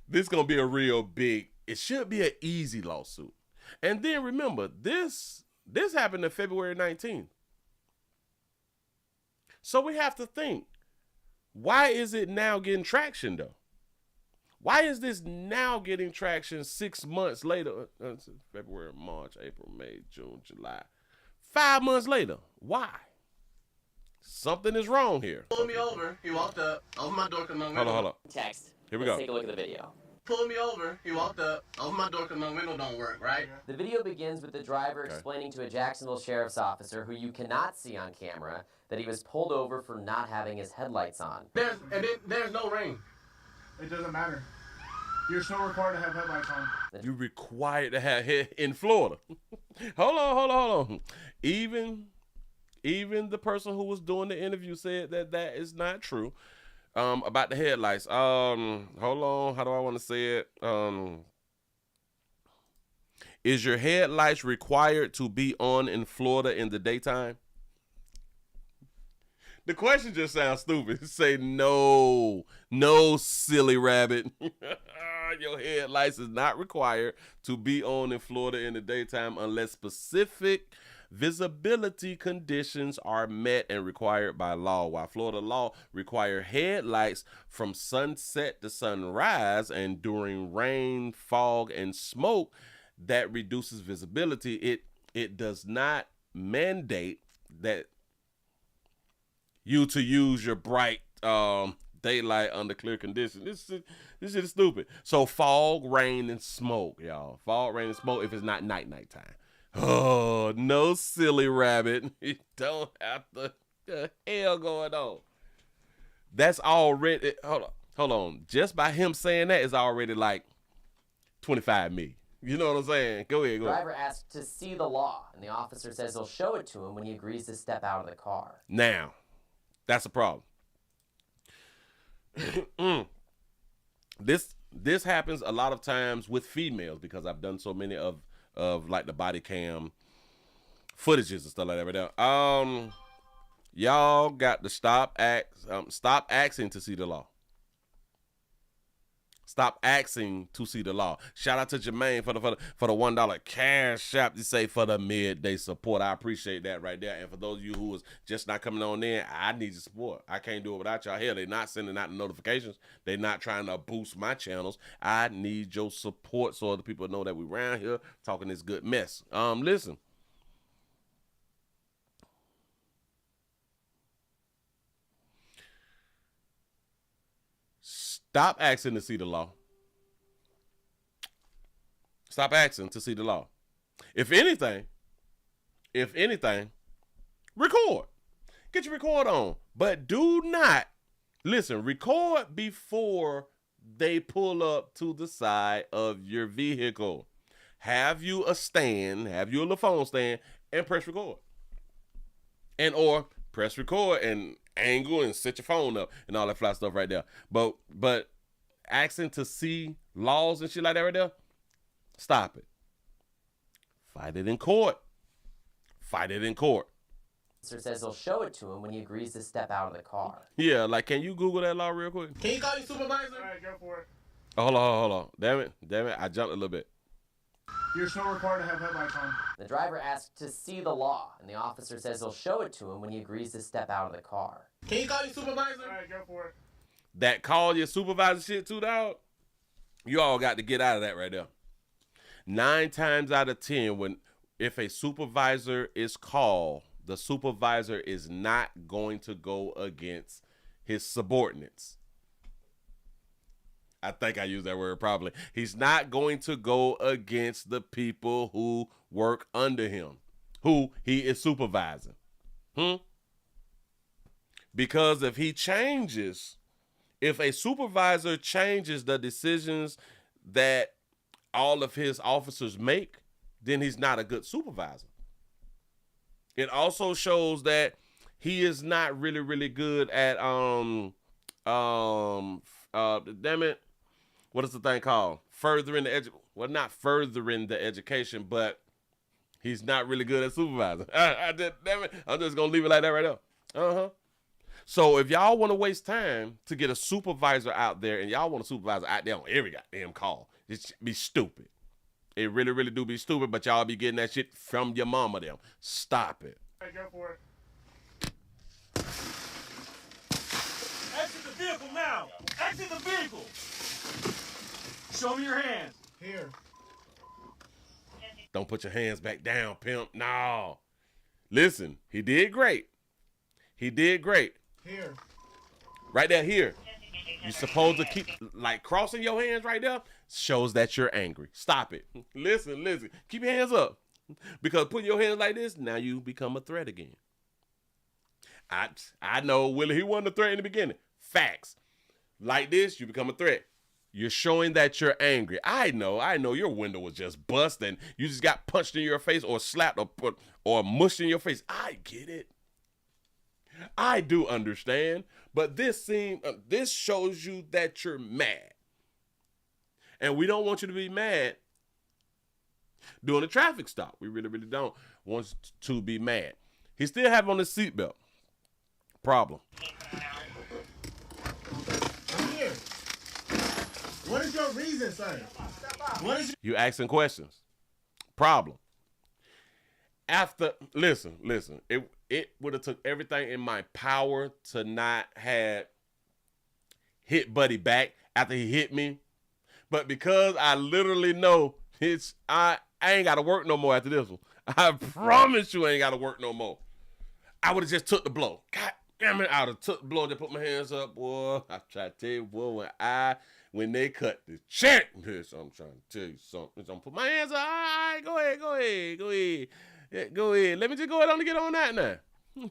This going to be a real big, it should be an easy lawsuit. And then remember, this happened on February 19th. So we have to think, why is it now getting traction though? Why is this now getting traction 6 months later? February, March, April, May, June, July. 5 months later. Why? Something is wrong here. Pulled me over. He walked up. Opened my door. Hold on. Text. Here we Let's go. take a look at the video. Pulled me over. He walked up. Opened my door because my window don't work, right? The video begins with the driver explaining to a Jacksonville sheriff's officer, who you cannot see on camera, that he was pulled over for not having his headlights on. There's no rain. It doesn't matter. You're still required to have headlights on. You're required to have in Florida. Hold on. Even the person who was doing the interview said that is not true. About the headlights. Hold on. How do I want to say it? Is your headlights required to be on in Florida in the daytime? The question just sounds stupid. Say no, silly rabbit. Your headlights is not required to be on in Florida in the daytime unless specific visibility conditions are met and required by law. While Florida law require headlights from sunset to sunrise, and during rain, fog, and smoke that reduces visibility, it does not mandate that you to use your bright daylight under clear conditions. This shit is stupid. So fog, rain, and smoke, y'all. Fog, rain, and smoke if it's not nighttime. Oh, no, silly rabbit. You don't have the hell going on. That's already, hold on. Just by him saying that is already like 25 me. You know what I'm saying? Go ahead. The driver asked to see the law, and the officer says he'll show it to him when he agrees to step out of the car. Now, that's a problem. This happens a lot of times with females because I've done so many of like the body cam footages and stuff like that right now. Y'all got to stop asking to see the law. Stop asking to see the law. Shout out to Jermaine for the $1 cash app to say for the midday support. I appreciate that right there. And for those of you who was just not coming on in, I need your support. I can't do it without y'all. Hell, they're not sending out the notifications. They're not trying to boost my channels. I need your support so other people know that we around here talking this good mess. Listen. Stop asking to see the law. Stop asking to see the law. If anything, record. Get your record on. But do not, record before they pull up to the side of your vehicle. Have you a little phone stand, and press record. And or press record and angle and set your phone up and all that fly stuff right there. But asking to see laws and shit like that right there, stop it. Fight it in court. Fight it in court. Officer says he'll show it to him when he agrees to step out of the car. Yeah, like, can you Google that law real quick? Can you call your supervisor? All right, go for it. Oh, hold on. Damn it, I jumped a little bit. You're still required to have headlights on. The driver asked to see the law, and the officer says he'll show it to him when he agrees to step out of the car. Can you call your supervisor? All right, go for it. That call your supervisor shit too, dog. You all got to get out of that right there. 9 times out of 10, if a supervisor is called, the supervisor is not going to go against his subordinates. I think I used that word properly. He's not going to go against the people who work under him, who he is supervising. Because if a supervisor changes the decisions that all of his officers make, then he's not a good supervisor. It also shows that he is not really, really good at damn it, what is the thing called? Not furthering the education, but he's not really good at supervising. Damn it, I'm just gonna leave it like that right there. So if y'all want to waste time to get a supervisor out there, and y'all want a supervisor out there on every goddamn call, it be stupid. It really, really do be stupid, but y'all be getting that shit from your mama them. Stop it. All right, go for it. Exit the vehicle now. Exit the vehicle. Show me your hands. Here. Don't put your hands back down, pimp. No. Listen, he did great. Here. Right there, here. You're supposed to keep, like, crossing your hands right there shows that you're angry. Stop it. Listen. Keep your hands up. Because putting your hands like this, now you become a threat again. I know Willie, he wasn't a threat in the beginning. Facts. Like this, you become a threat. You're showing that you're angry. I know your window was just busted. You just got punched in your face or slapped or mushed in your face. I get it. I do understand. But this shows you that you're mad. And we don't want you to be mad doing a traffic stop. We really, really don't want to be mad. He still have on his seatbelt. Problem. I'm here. What is your reason, sir? You asking questions. Problem. Listen. It would have took everything in my power to not have hit Buddy back after he hit me. But because I literally know I ain't got to work no more after this one. I promise you I ain't got to work no more. I would have just took the blow. God damn it, I would have took the blow and just put my hands up, boy. I try to tell you, boy, when they cut the check, this, I'm trying to tell you something. I'm put my hands up. All right, go ahead. Yeah, go ahead. Let me just go ahead on and get on that now.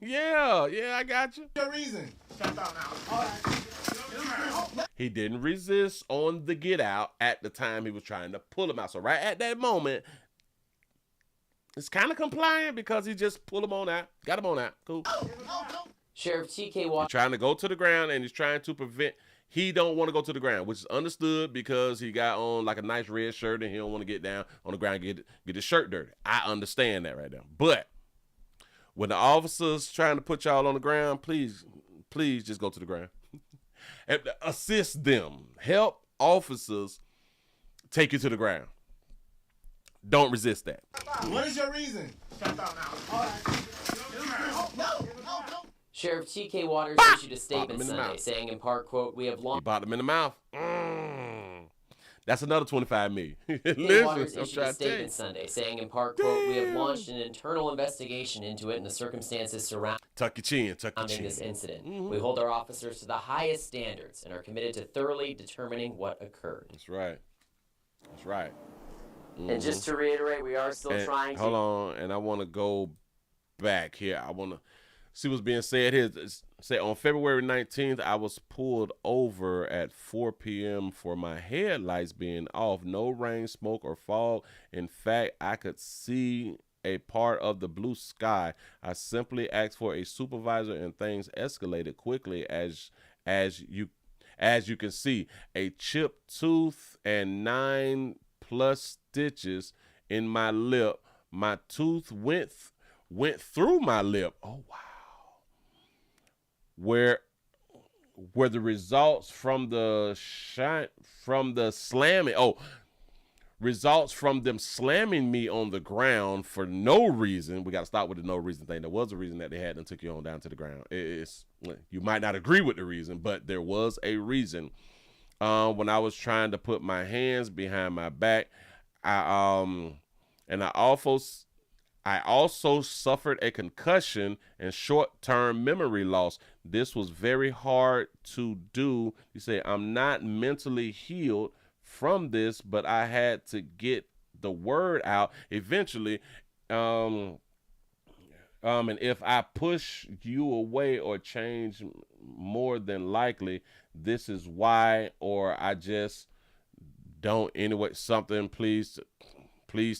Yeah, I got you. Your reason. Step out now. All right. He didn't resist on the get out at the time he was trying to pull him out. So right at that moment, it's kind of compliant because he just pulled him on out. Got him on out. Cool. Sheriff TK He's trying to go to the ground and he's trying to prevent. He don't want to go to the ground, which is understood because he got on like a nice red shirt and he don't want to get down on the ground and get his shirt dirty. I understand that right there. But when the officer's trying to put y'all on the ground, please just go to the ground. Assist them. Help officers take you to the ground. Don't resist that. What is your reason? Step out now. All right. Sheriff TK Waters issued a statement Sunday saying in part, quote, "We have launched..." He bopped him in the mouth. That's another $25 million. TK Waters issued a statement Sunday saying in part, quote, "We have launched an internal investigation into it and the circumstances surrounding this incident. We hold our officers to the highest standards and are committed to thoroughly determining what occurred." That's right. And just to reiterate, we are still trying to... Hold on, and I want to go back here. I want to see what's being said here. Say on February 19th, I was pulled over at 4 p.m. for my headlights being off. No rain, smoke, or fog. In fact, I could see a part of the blue sky. I simply asked for a supervisor, and things escalated quickly as you can see. A chipped tooth and 9+ stitches in my lip. My tooth went through my lip. Oh wow. Where the results from the slamming. Oh, results from them slamming me on the ground for no reason. We got to start with the no reason thing. There was a reason that they had and took you on down to the ground. You might not agree with the reason, but there was a reason. When I was trying to put my hands behind my back, I also suffered a concussion and short-term memory loss. This was very hard to do. You say, I'm not mentally healed from this, but I had to get the word out eventually. And if I push you away or change, more than likely, this is why, or I just don't anyway. Something, please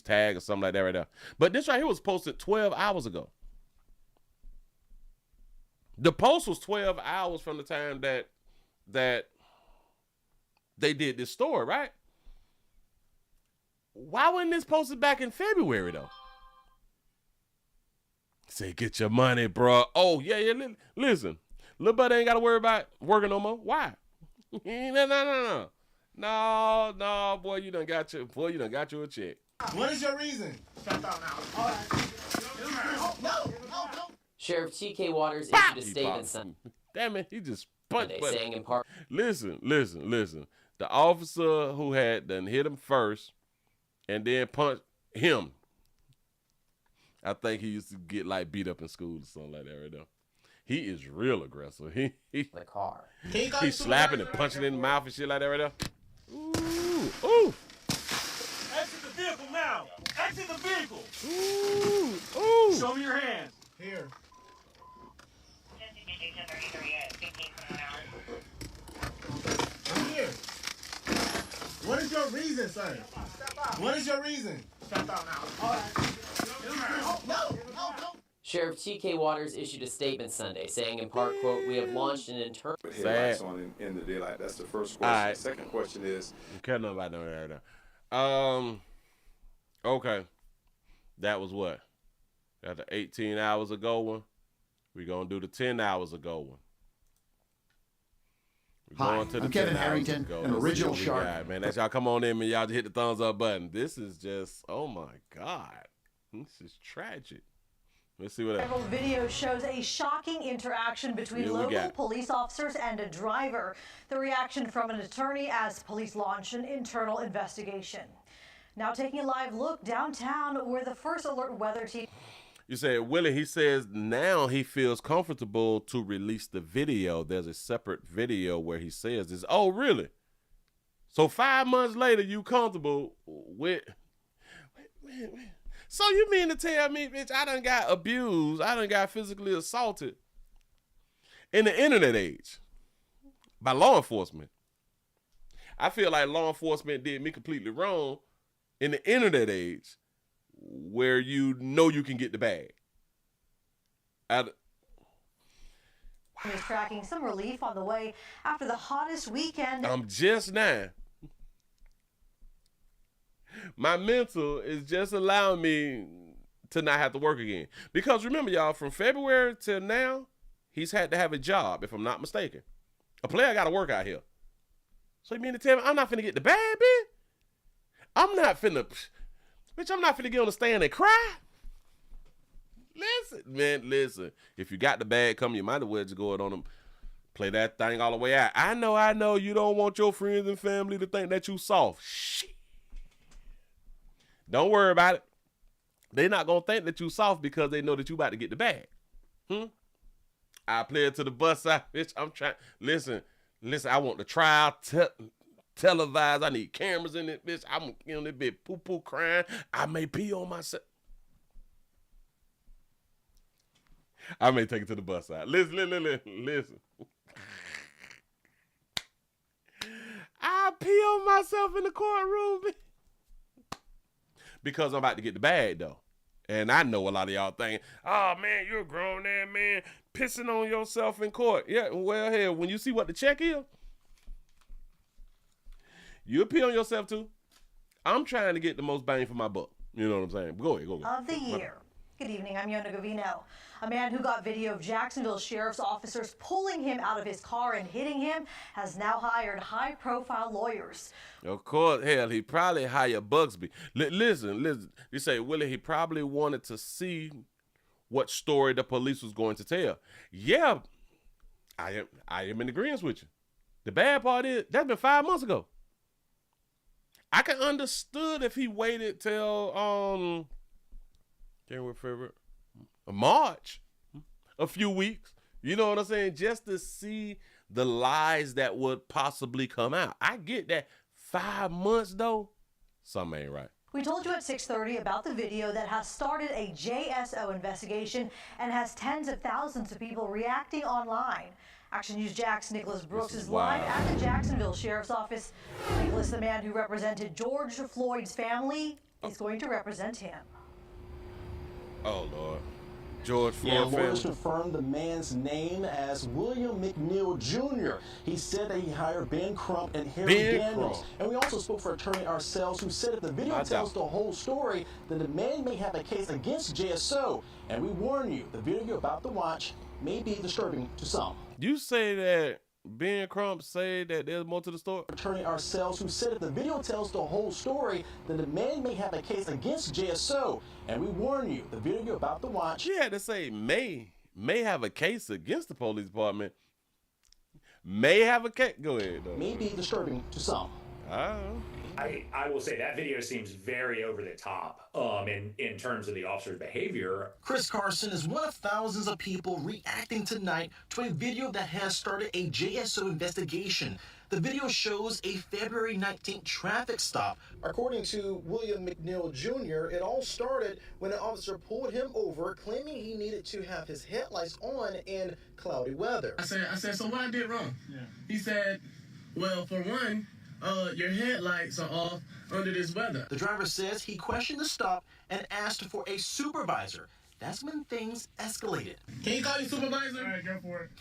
tag or something like that right there. But this right here was posted 12 hours ago. The post was 12 hours from the time that they did this story, right? Why wasn't this posted back in February, though? Say, get your money, bro. Oh, yeah. Listen, little buddy ain't got to worry about working no more. Why? No. No, boy, you done got you a check. What is your reason? Shut up now. Sheriff T.K. Waters issued a statement Sunday. Damn it, he just punched. Saying in part. Listen. The officer who had done hit him first and then punched him. I think he used to get like beat up in school or something like that right now. He is real aggressive. He the car. He's slapping and punching in the mouth and shit like that right there. Ooh. Exit the vehicle now. Exit the vehicle. Ooh. Show me your hands. Here. I'm here. What is your reason, sir? What is your reason? Shut up now. No. Sheriff T.K. Waters issued a statement Sunday saying in part, quote, we have launched an internal... Headlights on in the daylight. That's the first question. Right. The second question is... Can't know about that right now. Okay. That was what? Got the 18 hours ago one. We're going to do the 10 hours ago one. Hi, I'm Kevin Harrington, an original shark. Got, man, as y'all come on in, man, y'all just hit the thumbs up button. This is just, oh my God. This is tragic. Let's see what else. Several video shows a shocking interaction between local police officers and a driver. The reaction from an attorney as police launch an internal investigation. Now taking a live look downtown where the first alert weather team... You say, Willie, he says now he feels comfortable to release the video. There's a separate video where he says this. Oh, really? So 5 months later, you comfortable with... Wait. So you mean to tell me, bitch, I done got abused, I done got physically assaulted in the internet age by law enforcement. I feel like law enforcement did me completely wrong in the internet age where you know you can get the bag. Is tracking some relief on the way after the hottest weekend. I'm just now. My mental is just allowing me to not have to work again. Because remember, y'all, from February till now, he's had to have a job, if I'm not mistaken. A player got to work out here. So you mean to tell me I'm not finna get the bag, bitch? I'm not finna get on the stand and cry? Listen. If you got the bag coming, you might as well just go it on them. Play that thing all the way out. I know you don't want your friends and family to think that you soft. Shit. Don't worry about it. They're not going to think that you soft because they know that you about to get the bag. I play it to the bus side, bitch. I'm trying. Listen, I want the trial televised. I need cameras in it, bitch. I'm in this bitch poo-poo crying. I may pee on myself. I may take it to the bus side. Listen. I pee on myself in the courtroom, bitch. Because I'm about to get the bag, though. And I know a lot of y'all think, oh, man, you're a grown man pissing on yourself in court. Yeah, well, hell, when you see what the check is, you'll pee on yourself too. I'm trying to get the most bang for my buck. You know what I'm saying? Go ahead. Of the year. Good evening, I'm Yona Govino. A man who got video of Jacksonville sheriff's officers pulling him out of his car and hitting him has now hired high-profile lawyers. Of course, hell, he probably hired Bugsby. Listen. You say, Willie, he probably wanted to see what story the police was going to tell. Yeah, I am in agreement with you. The bad part is, that's been 5 months ago. I can understood if he waited till January, February, March, a few weeks. You know what I'm saying? Just to see the lies that would possibly come out. I get that. 5 months though, something ain't right. We told you at 6:30 about the video that has started a JSO investigation and has tens of thousands of people reacting online. Action News Jack's Nicholas Brooks is live at the Jacksonville Sheriff's Office. Nicholas, the man who represented George Floyd's family, is going to represent him. Oh, Lord. George Floyd lawyers family. confirmed the man's name as William McNeil Jr. He said that he hired Ben Crump and Harry Daniels. Crump. And we also spoke for attorney ourselves, who said if the video tells the whole story, then the man may have a case against JSO. And we warn you, the video you're about to watch may be disturbing to some. You say that Ben Crump said that there's more to the story? Attorney ourselves, who said if the video tells the whole story, then the man may have a case against JSO. And we warn you, the video you're about to watch. She had to say may have a case against the police department. May have a case. Go ahead, though. May be disturbing to some. I will say that video seems very over the top in terms of the officer's behavior. Chris Carson is one of thousands of people reacting tonight to a video that has started a JSO investigation. The video shows a February 19th traffic stop. According to William McNeil Jr., it all started when an officer pulled him over, claiming he needed to have his headlights on in cloudy weather. I said, so what I did wrong? Yeah. He said, well, for one, your headlights are off under this weather. The driver says he questioned the stop and asked for a supervisor. That's when things escalated. Can you call your supervisor? All right, go for it.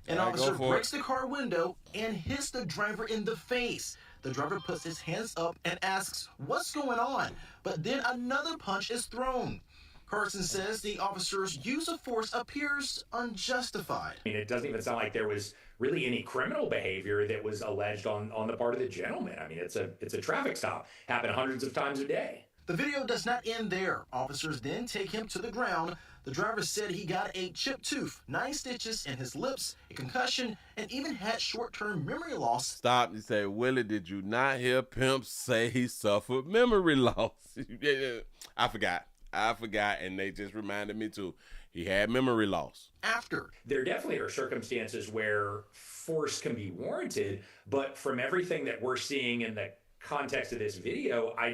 An officer breaks the car window and hits the driver in the face. The driver puts his hands up and asks, what's going on? But then another punch is thrown. Carson says the officer's use of force appears unjustified. I mean, it doesn't even sound like there was really any criminal behavior that was alleged on the part of the gentleman. I mean, it's a traffic stop. Happened hundreds of times a day. The video does not end there. Officers then take him to the ground. The driver said he got a chipped tooth, 9 stitches in his lips, a concussion, and even had short-term memory loss. Stop. You say, Willie, did you not hear Pimp say he suffered memory loss? I forgot, and they just reminded me too. He had memory loss. After. There definitely are circumstances where force can be warranted, but from everything that we're seeing in the context of this video, I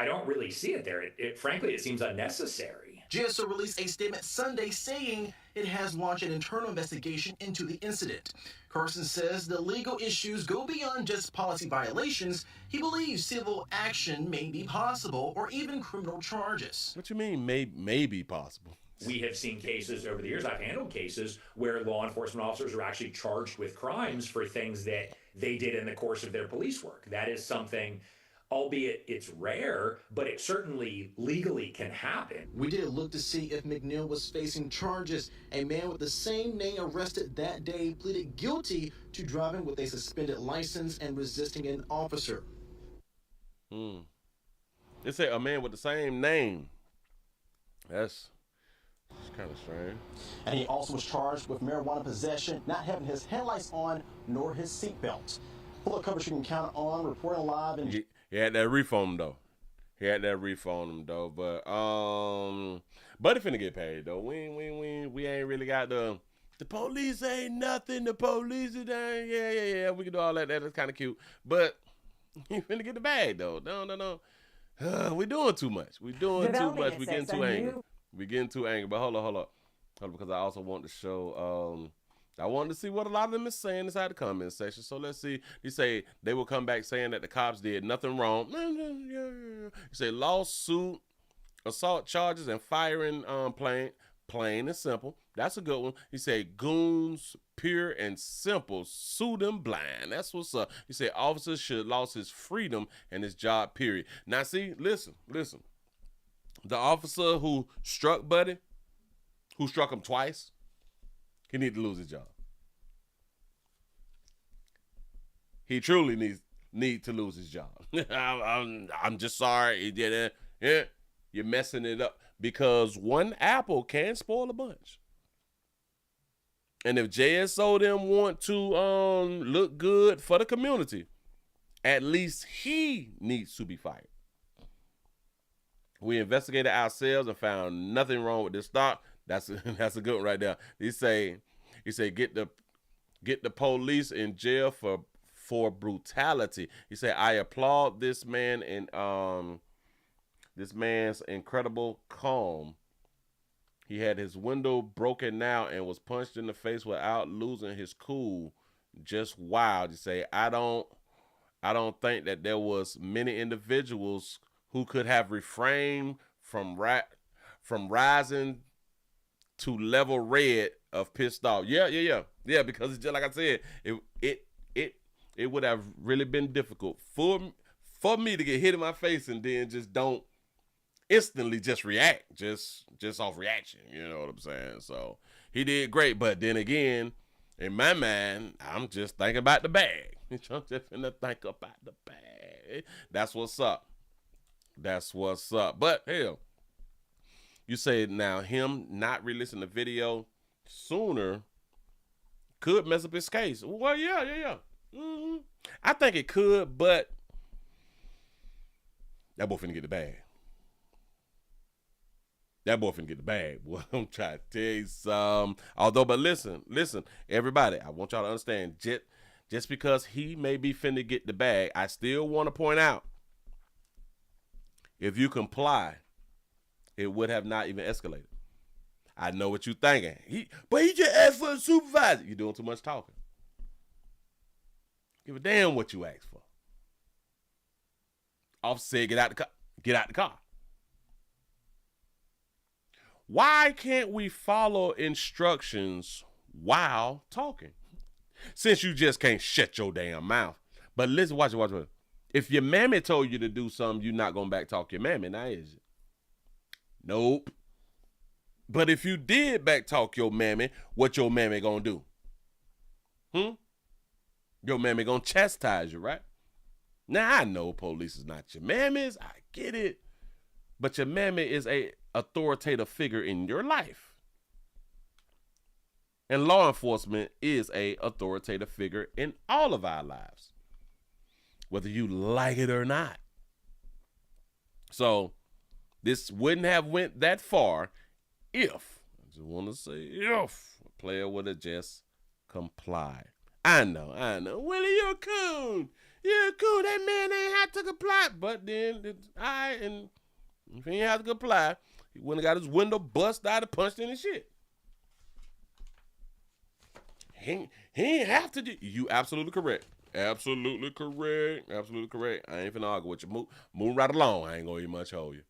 don't really see it there. Frankly, it seems unnecessary. JSO released a statement Sunday saying it has launched an internal investigation into the incident. Carson says the legal issues go beyond just policy violations. He believes civil action may be possible or even criminal charges. What you mean may be possible? We have seen cases over the years, I've handled cases where law enforcement officers are actually charged with crimes for things that they did in the course of their police work. That is something, albeit it's rare, but it certainly legally can happen. We did look to see if McNeil was facing charges. A man with the same name arrested that day pleaded guilty to driving with a suspended license and resisting an officer. They say a man with the same name. That's kind of strange. And he also was charged with marijuana possession, not having his headlights on, nor his seatbelt. Full coverage you can count on, reporting live. And he had that reef on him, though. But he finna get paid, though. We ain't really got the police ain't nothing. The police is dang. Yeah. We can do all that. That's kind of cute. But he finna get the bag, though. No. We doing too much. We getting too angry. We getting too angry. But hold up. Because I also want to show. I wanted to see what a lot of them is saying inside the comment section. So let's see. They say they will come back saying that the cops did nothing wrong. You say lawsuit assault charges and firing plain and simple. That's a good one. He said goons, pure and simple, sue them blind. That's what's up. He said officers should lost his freedom and his job, period. Now see, listen. The officer who struck Buddy, who struck him twice, he need to lose his job. He truly need to lose his job. I'm just sorry. Yeah, you're messing it up because one apple can spoil a bunch. And if JSO them want to look good for the community, at least he needs to be fired. We investigated ourselves and found nothing wrong with this stop. That's a good one right there. He say get the police in jail for brutality. He said, I applaud this man and this man's incredible calm. He had his window broken out and was punched in the face without losing his cool. Just wild. You say, I don't think that there was many individuals who could have refrained from rising to level red of pissed off. Yeah. Because it's just like I said, it would have really been difficult for me to get hit in my face and then just don't instantly just react, just off reaction. You know what I'm saying? So he did great, but then again, in my mind, I'm just thinking about the bag. I'm just finna think about the bag. That's what's up. But hell, you say now him not releasing the video sooner could mess up his case. Well, yeah. Mm-hmm. I think it could, but that boy finna get the bag. Boy, I'm trying to tell you something. But listen, everybody, I want y'all to understand, just because he may be finna get the bag, I still want to point out, if you comply, it would have not even escalated. I know what you're thinking. But he just asked for a supervisor. You're doing too much talking. Give a damn what you asked for. Officer said, get out the car. Why can't we follow instructions while talking? Since you just can't shut your damn mouth. But listen, watch it. If your mammy told you to do something, you're not going to back talk your mammy, now is it? Nope. But if you did back talk your mammy, what your mammy going to do? Your mammy going to chastise you, right? Now, I know police is not your mammies. I get it. But your mammy is a authoritative figure in your life. And law enforcement is a authoritative figure in all of our lives, whether you like it or not. So this wouldn't have went that far if, I just want to say if, a player would have just complied. I know. Willie, you're a coon. That man ain't have to comply. But then, and if he ain't have to comply, he wouldn't have got his window bust out and punched in his shit. He ain't have to do. You absolutely correct. Absolutely correct. I ain't finna argue with you. Move right along. I ain't gonna even much hold you.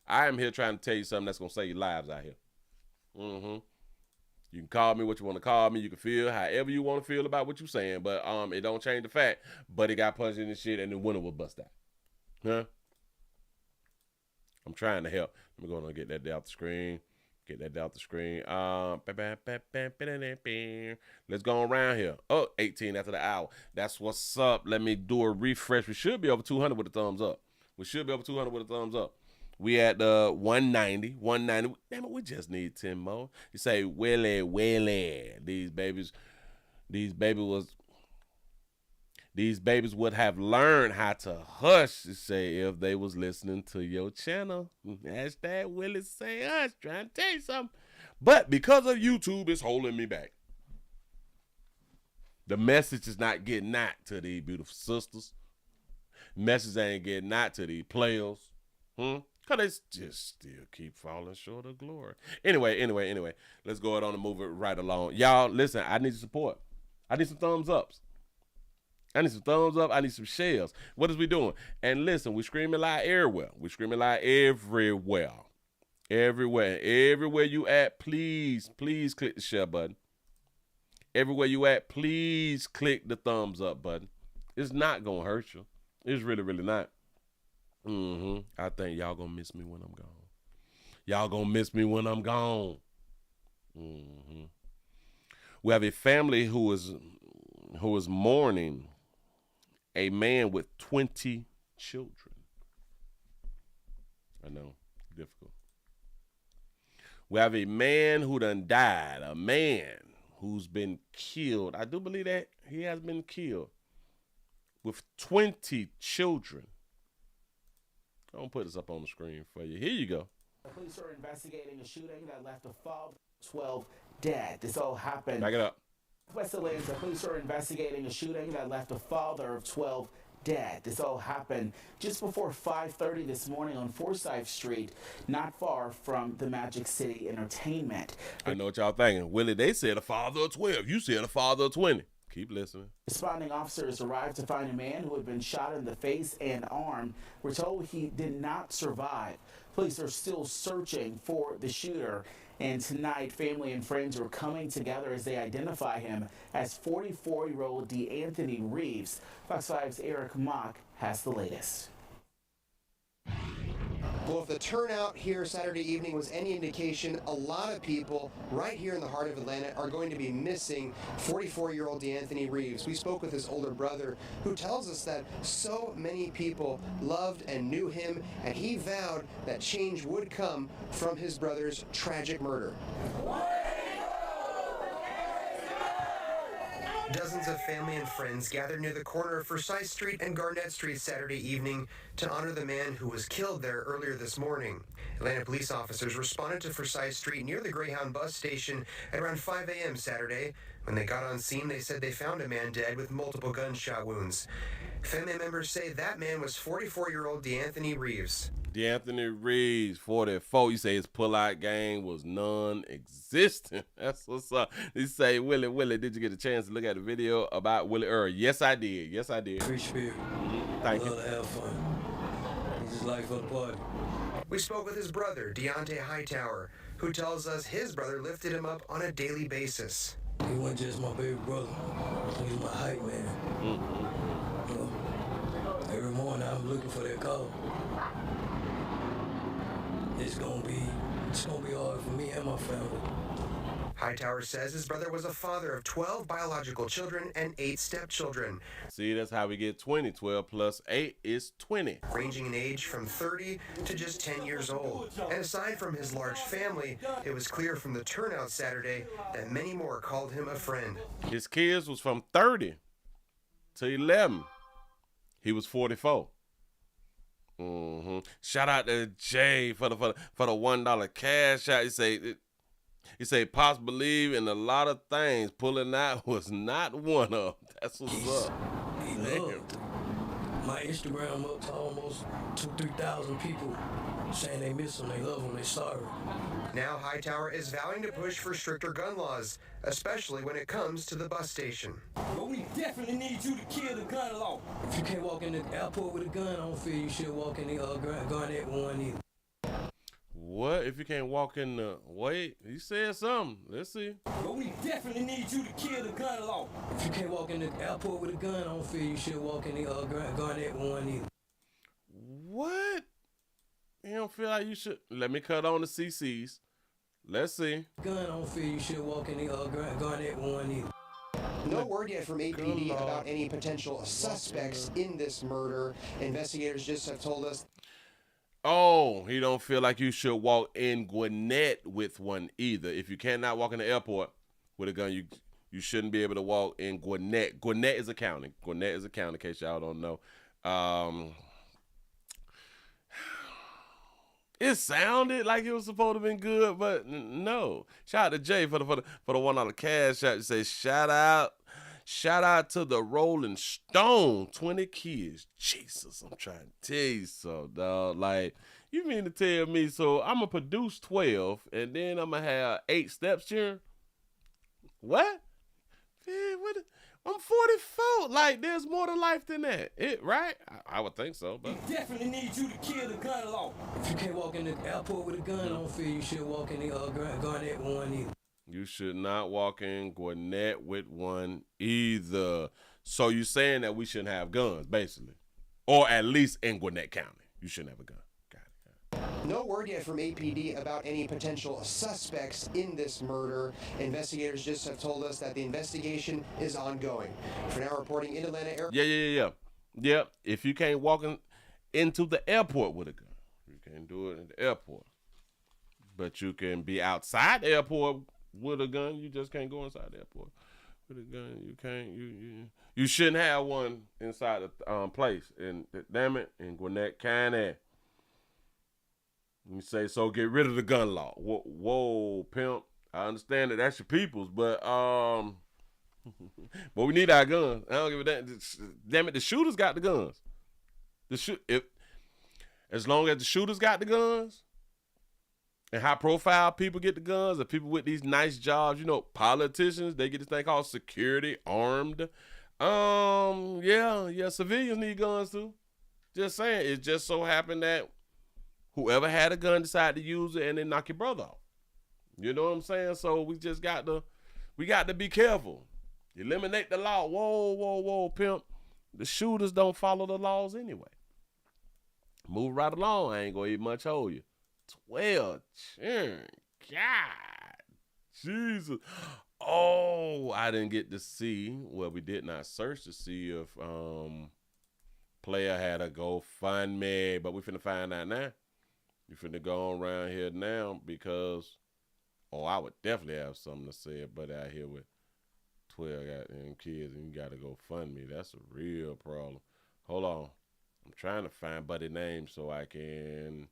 I am here trying to tell you something that's gonna save your lives out here. You can call me what you want to call me. You can feel however you want to feel about what you're saying, but it don't change the fact. But he got punched in his shit and the window will bust out. Huh? I'm trying to help. Let me go and get that off the screen. Let's go around here. 18 after the hour. That's what's up. Let me do a refresh. We should be over 200 with a thumbs up. We at 190. Damn it, we just need 10 more. You say, Willie. These babies would have learned how to hush, you say, if they was listening to your channel. Hashtag Willie say hush, trying to tell you something. But because of YouTube, it's holding me back. The message is not getting out to these beautiful sisters. Message ain't getting out to these players. Because they just still keep falling short of glory. Anyway. Let's go ahead on and move it right along. Y'all, listen, I need your support. I need some thumbs ups. I need some shares. What is we doing? And listen, we screaming loud everywhere. Everywhere you at, please click the share button. Everywhere you at, please click the thumbs up button. It's not gonna hurt you. It's really, really not. I think y'all gonna miss me when I'm gone. Y'all gonna miss me when I'm gone. We have a family who is mourning a man with 20 children. I know, difficult. We have a man who done died, a man who's been killed. I do believe that he has been killed with 20 children. I'm going to put this up on the screen for you. Here you go. The police are investigating a shooting that left a father, 12 dead. This all happened. Back it up. West Atlanta, police are investigating a shooting that left a father of 12 dead. This all happened just before 5:30 this morning on Forsyth Street, not far from the Magic City Entertainment. I know what y'all thinking. Willie, they said a father of 12. You said a father of 20. Keep listening. Responding officers arrived to find a man who had been shot in the face and arm. We're told he did not survive. Police are still searching for the shooter. And tonight, family and friends are coming together as they identify him as 44-year-old DeAnthony Reeves. Fox 5's Eric Mock has the latest. Well, if the turnout here Saturday evening was any indication, a lot of people right here in the heart of Atlanta are going to be missing 44-year-old DeAnthony Reeves. We spoke with his older brother, who tells us that so many people loved and knew him, and he vowed that change would come from his brother's tragic murder. Dozens of family and friends gathered near the corner of Forsyth Street and Garnett Street Saturday evening to honor the man who was killed there earlier this morning. Atlanta police officers responded to Forsyth Street near the Greyhound bus station at around 5 a.m. Saturday. When they got on scene, they said they found a man dead with multiple gunshot wounds. Family members say that man was 44-year-old DeAnthony Reeves. DeAnthony Reeves, 44. You say his pull-out game was non-existent. That's what's up. You say, Willie, did you get a chance to look at the video about Willie Earl? Yes, I did. Yes, I did. Free spirit. Thank you. Love to have fun. He just like for the party. We spoke with his brother, Deontay Hightower, who tells us his brother lifted him up on a daily basis. He wasn't just my baby brother. He was my hype man. You know, every morning I'm looking for that call. It's gonna be hard for me and my family. Hightower says his brother was a father of 12 biological children and 8 stepchildren. See, that's how we get 20. 12 plus 8 is 20. Ranging in age from 30 to just 10 years old. And aside from his large family, it was clear from the turnout Saturday that many more called him a friend. His kids was from 30 to 11. He was 44. Shout out to Jay for the $1 cash out. He say Pops believe in a lot of things. Pulling out was not one of them. That's what's up. He loved. My Instagram up to almost 2,000-3,000 people saying they miss him, they love him, they sorry. Now Hightower is vowing to push for stricter gun laws, especially when it comes to the bus station. But we definitely need you to kill the gun law. If you can't walk in the airport with a gun, I don't feel you should walk in the Garnett one either. What? If you can't walk in the... Wait, he said something. Let's see. But we definitely need you to kill the gun law. If you can't walk in the airport with a gun, I don't feel you should walk in the Garnett one either. What? You don't feel like you should... Let me cut on the CCs. Let's see. Gun, I don't feel you should walk in the Garnett one either. No word yet from APD about any potential suspects in this murder. Investigators just have told us. Oh, he don't feel like you should walk in Gwinnett with one either. If you cannot walk in the airport with a gun, you shouldn't be able to walk in Gwinnett. Gwinnett is a county. Gwinnett is a county, in case y'all don't know. It sounded like it was supposed to have been good, but no. Shout out to Jay for the $1 cash out. You say shout out to the Rolling Stone, 20 kids. Jesus, I'm trying to tell you so, dog. Like, you mean to tell me, so I'm going to produce 12, and then I'm going to have 8 steps here? What? Man, I'm 44. Like, there's more to life than that. Right? I would think so. But He definitely needs you to kill the gun law. If you can't walk in the airport with a gun, I don't feel you should walk in the Garnett with one either. You should not walk in Gwinnett with one either. So you saying that we shouldn't have guns, basically. Or at least in Gwinnett County. You shouldn't have a gun. No word yet from APD about any potential suspects in this murder. Investigators just have told us that the investigation is ongoing. For now, reporting in Atlanta Airport. Yeah. If you can't walk into the airport with a gun, you can't do it in the airport. But you can be outside the airport with a gun. You just can't go inside the airport with a gun. You can't. You shouldn't have one inside the place. And damn it, in Gwinnett County. You say, so get rid of the gun law. Whoa, pimp. I understand that that's your people's, but but we need our guns. I don't give a damn. Damn it, the shooters got the guns. As long as the shooters got the guns, and high profile people get the guns, and people with these nice jobs, you know, politicians, they get this thing called security, armed. Yeah, civilians need guns too. Just saying, it just so happened that whoever had a gun decided to use it and then knock your brother off. You know what I'm saying? So we got to be careful. Eliminate the law. Whoa, pimp. The shooters don't follow the laws anyway. Move right along. I ain't gonna even much hold you. 12. God. Jesus. Oh, I didn't get to see. Well, we did not search to see if player had a GoFundMe, but we finna find out now. You finna go on around here now because, I would definitely have something to say about out here with 12 goddamn kids and you gotta go fund me. That's a real problem. Hold on. I'm trying to find Buddy's name so I can.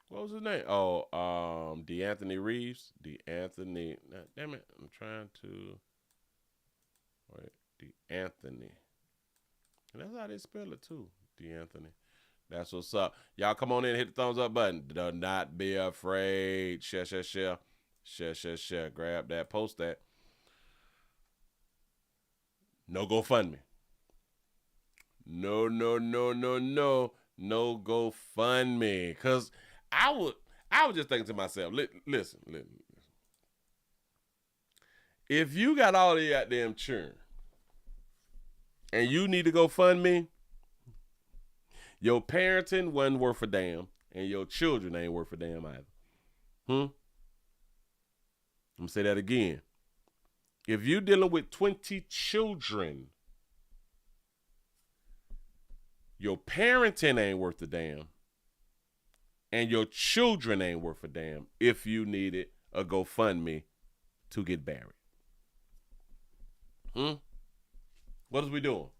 What was his name? DeAnthony Reeves. DeAnthony. Damn it. I'm trying to. Wait. DeAnthony. And that's how they spell it too. DeAnthony. That's what's up. Y'all come on in and hit the thumbs up button. Do not be afraid. Share. Share. Grab that. Post that. No GoFundMe. No GoFundMe. Because I was just thinking to myself, listen. If you got all the goddamn churn and you need to GoFundMe, your parenting wasn't worth a damn, and your children ain't worth a damn either. I'm going to say that again. If you're dealing with 20 children, your parenting ain't worth a damn, and your children ain't worth a damn if you needed a GoFundMe to get buried. What is we doing?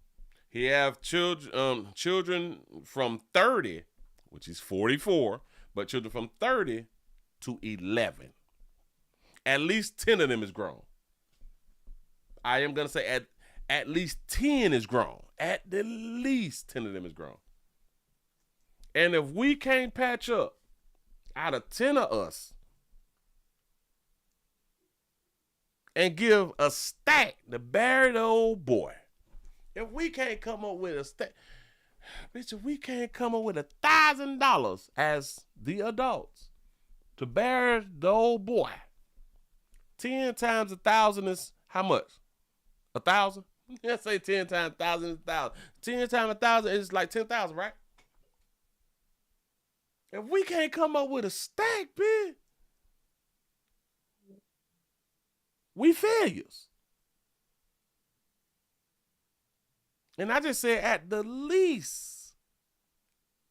He have children from 30, which is 44, but children from 30 to 11. At least 10 of them is grown. I am going to say at least 10 is grown. At the least 10 of them is grown. And if we can't patch up out of 10 of us and give a stack to bury the old boy, if we can't come up with a bitch, if we can't come up with $1,000 as the adults to bury the old boy, 10 times 1,000 is how much? 1,000? Let's say 10 times 1,000 is 1,000. 10 times 1,000 is like 10,000, right? If we can't come up with a stack, bitch, we failures. And I just said at the least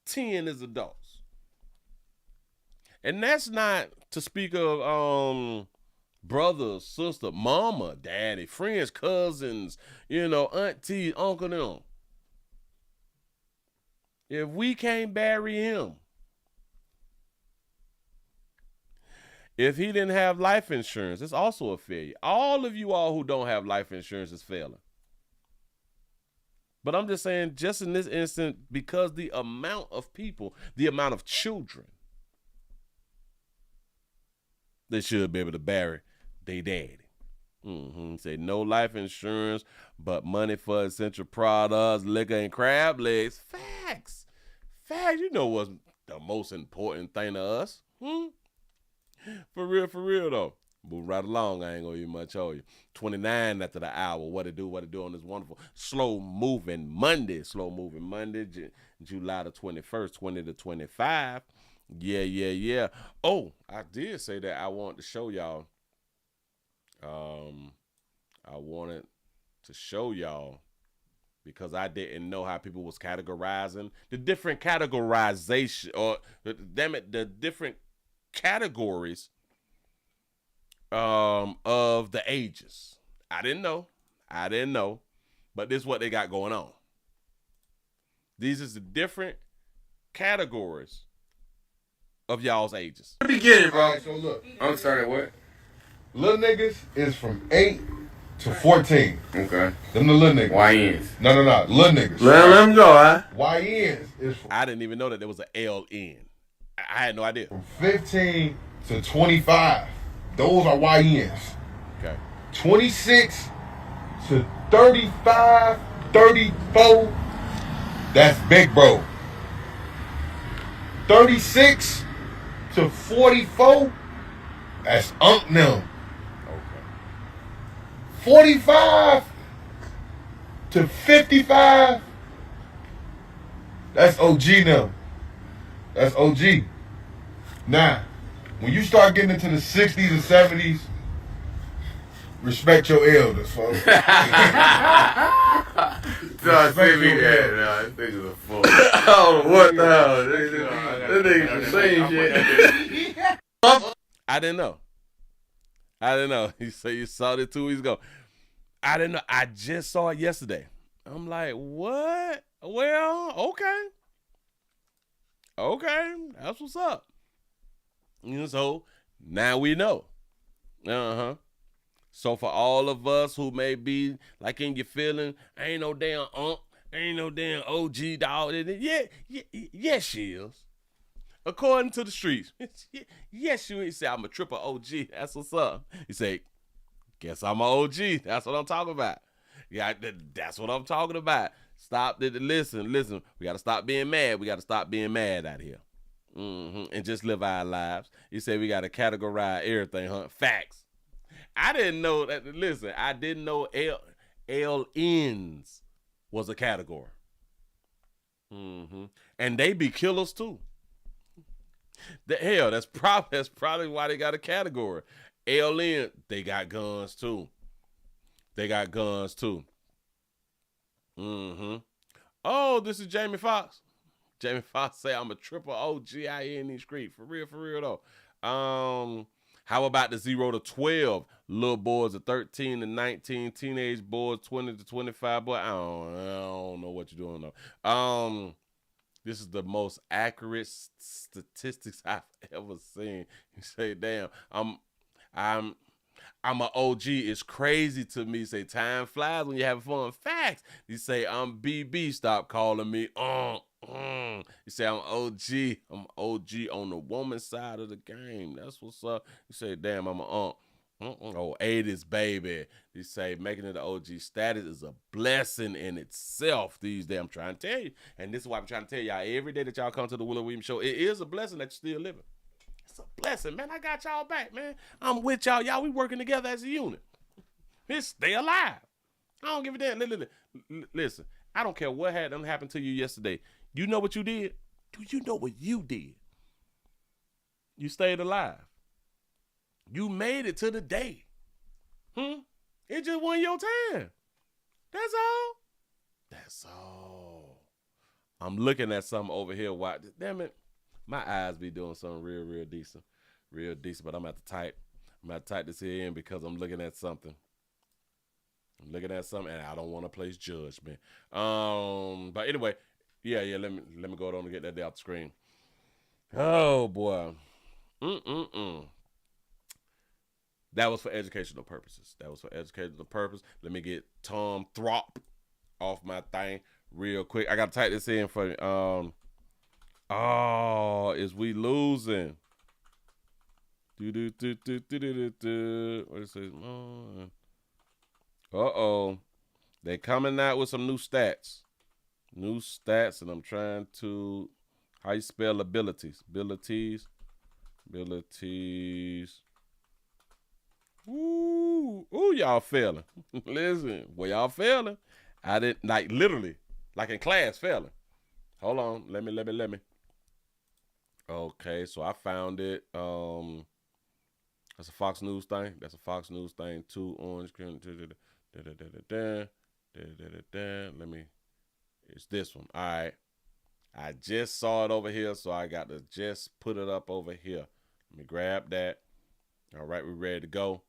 10 is adults. And that's not to speak of brother, sister, mama, daddy, friends, cousins, auntie, uncle, them. If we can't bury him, if he didn't have life insurance, it's also a failure. All of you all who don't have life insurance is failing. But I'm just saying, just in this instant, because the amount of people, the amount of children, they should be able to bury their daddy. Say no life insurance, but money for essential products, liquor, and crab legs. Facts. You know what's the most important thing to us? For real though. Move right along. I ain't gonna even much on you. 29 after the hour. What it do on this wonderful slow moving Monday. July the 21st, 20 to 25. Yeah. Oh, I did say that I wanted to show y'all. I wanted to show y'all because I didn't know how people was categorizing the different categorization or the different categories of the ages. I didn't know, but this is what they got going on. These is the different categories of y'all's ages. The beginning, bro. Right, so look, I'm starting what? Little niggas is from 8 to 14. Okay. Them the little niggas. YNs. No. Little niggas. Let them go, huh? YNs is from... I didn't even know that there was an LN. I had no idea. From 15 to 25. Those are YNs. Okay. 26 to 35, 34. That's big bro. 36 to 44. That's Unc them. 45 to 55. That's OG now. That's OG. Now, when you start getting into the 60s and 70s, respect your elders, folks. Respect your elders. I don't know what the hell. That nigga's the same shit. I didn't know. You say you saw it 2 weeks ago. I didn't know. I just saw it yesterday. I'm like, what? Well, okay. That's what's up. So now we know. So for all of us who may be like in your feeling, ain't no damn ain't no damn OG dog. Yes, she is. According to the streets. Yes, you say I'm a triple OG. That's what's up. You say, guess I'm an OG. That's what I'm talking about. Yeah, that's what I'm talking about. Listen. We got to stop being mad. We got to stop being mad out here. And just live our lives. You say we got to categorize everything, huh? Facts. I didn't know that. Listen, I didn't know LNs was a category. And they be killers too. That's probably why they got a category. LN, they got guns too. Oh, this is Jamie Foxx. Jamie Foxx say I'm a triple OG out here in these streets. For real though. How about the 0 to 12? Little boys of 13 to 19, teenage boys 20 to 25. Boy, I don't know what you're doing though. This is the most accurate statistics I've ever seen. You say, damn, I'm an OG. It's crazy to me. Say, time flies when you're having fun. Facts. You say, I'm BB. Stop calling me. You say, I'm OG. I'm OG on the woman's side of the game. That's what's up. You say, damn, I'm an 80s baby. You say making it an OG status is a blessing in itself these days. I'm trying to tell you. And this is why I'm trying to tell y'all every day that y'all come to the Willie Williams Show. It is a blessing that you're still living. It's a blessing, man. I got y'all back, man. I'm with y'all. Y'all, we working together as a unit. Stay alive. I don't give a damn. Listen, I don't care what had happened to you yesterday. You know what you did? Do you know what you did? You stayed alive. You made it to the day. It just wasn't your time. That's all. I'm looking at something over here. Why? Damn it. My eyes be doing something real decent. Real decent, but I'm at the type. I'm at to type this here in because I'm looking at something. And I don't want to place judgment. But anyway, yeah, let me go on and get that out the screen. Oh boy. That was for educational purposes. Let me get Tom Throp off my thing real quick. I gotta type this in for you. Is we losing? What it says? Uh-oh. They coming out with some new stats. New stats, and I'm trying to... How you spell abilities? Abilities. Ooh, y'all failing. Listen, well, y'all failing. I didn't, like, literally, like in class, failing. Hold on, let me. Okay, so I found it. That's a Fox News thing. Two orange. Let me. It's this one. All right. I just saw it over here, so I got to just put it up over here. Let me grab that. All right, we're ready to go.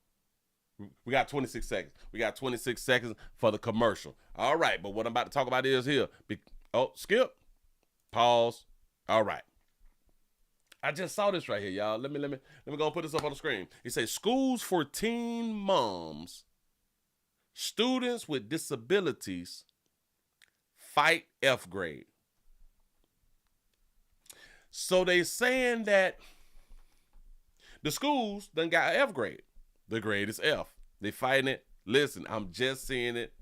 We got 26 seconds. We got 26 seconds for the commercial. All right, but what I'm about to talk about is here. Skip. Pause. All right. I just saw this right here, y'all. Let me go put this up on the screen. It says schools for teen moms, students with disabilities fight F grade. So they saying that the schools done got F grade. The grade is F. They fighting it. Listen, I'm just seeing it.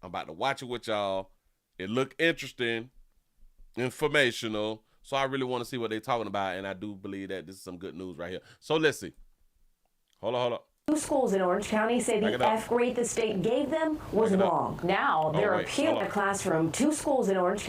I'm about to watch it with y'all. It look interesting, informational. So I really want to see what they're talking about, and I do believe that this is some good news right here. So let's see. Hold on. Two schools in Orange County say the F grade the state gave them was wrong. Now they're appealing a classroom. Two schools in Orange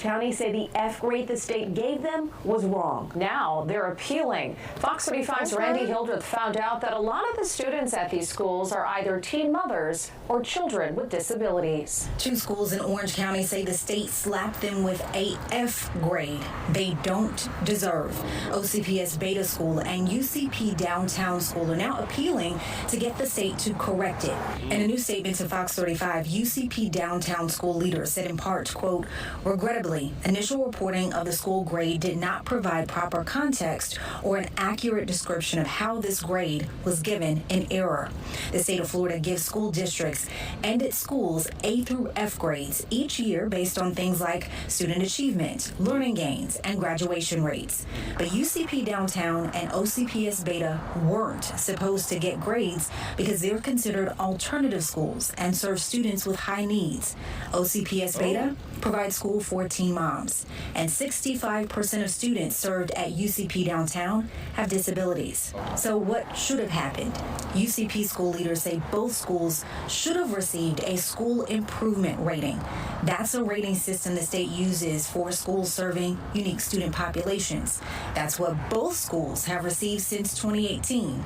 County say the F grade the state gave them was wrong. Now they're appealing. Fox 35's Randy Hildreth found out that a lot of the students at these schools are either teen mothers or children with disabilities. Two schools in Orange County say the state slapped them with a F grade they don't deserve. OCPS Beta School and UCP Downtown School are now appealing to get the state to correct it. In a new statement to Fox 35, UCP Downtown School leaders said in part, quote, regrettably, initial reporting of the school grade did not provide proper context or an accurate description of how this grade was given in error. The state of Florida gives school districts and its schools A through F grades each year based on things like student achievement, learning gains, and graduation rates. But UCP Downtown and OCPS Beta weren't supposed to get grades because they're considered alternative schools and serve students with high needs. OCPS Beta provides school for teen moms, and 65% of students served at UCP Downtown have disabilities. So what should have happened? UCP school leaders say both schools should have received a school improvement rating. That's a rating system the state uses for schools serving unique student populations. That's what both schools have received since 2018.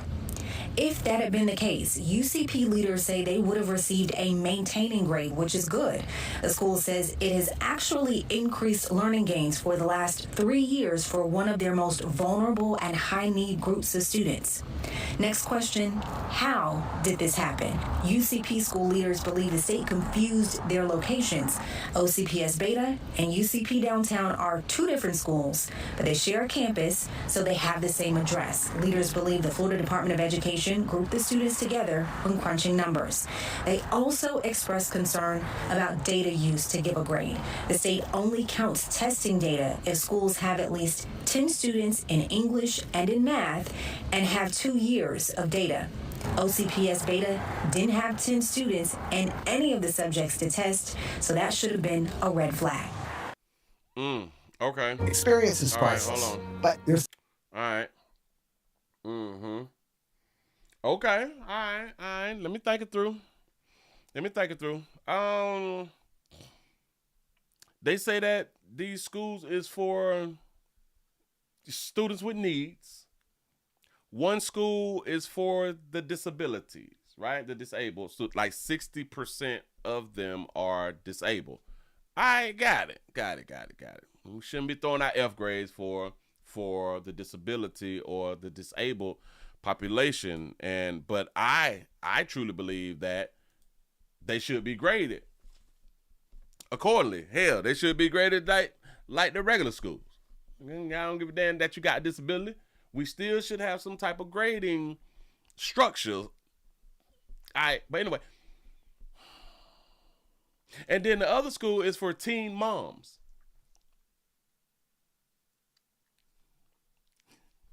If that had been the case, UCP leaders say they would have received a maintaining grade, which is good. The school says it has actually increased learning gains for the last 3 years for one of their most vulnerable and high-need groups of students. Next question, how did this happen? UCP school leaders believe the state confused their locations. OCPS Beta and UCP Downtown are two different schools, but they share a campus, so they have the same address. Leaders believe the Florida Department of Education grouped the students together when crunching numbers. They also expressed concern about data used to give a grade. The state only counts testing data if schools have at least 10 students in English and in math and have 2 years of data. OCPS Beta didn't have 10 students in any of the subjects to test, so that should have been a red flag. Okay. Experience is priceless. Hold on. But there's... All right. Okay. All right. Let me think it through. They say that these schools is for students with needs. One school is for the disabilities, right? The disabled. So like 60% of them are disabled. I got it. We shouldn't be throwing out F grades for the disability or the disabled population. But I truly believe that they should be graded accordingly. Hell, they should be graded like the regular schools. I don't give a damn that you got a disability. We still should have some type of grading structure. But anyway. And then the other school is for teen moms.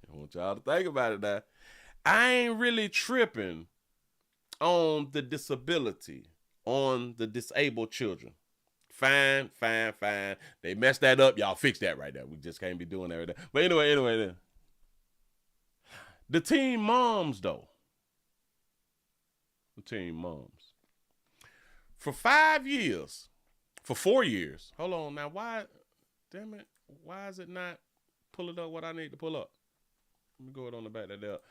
I want y'all to think about it now. I ain't really tripping on the disability, on the disabled children. Fine. They messed that up. Y'all fix that right there. We just can't be doing that right there. But anyway. The teen moms, though. The teen moms. For 4 years. Hold on now. Why is it not pulling up what I need to pull up? Let me go on the back of that.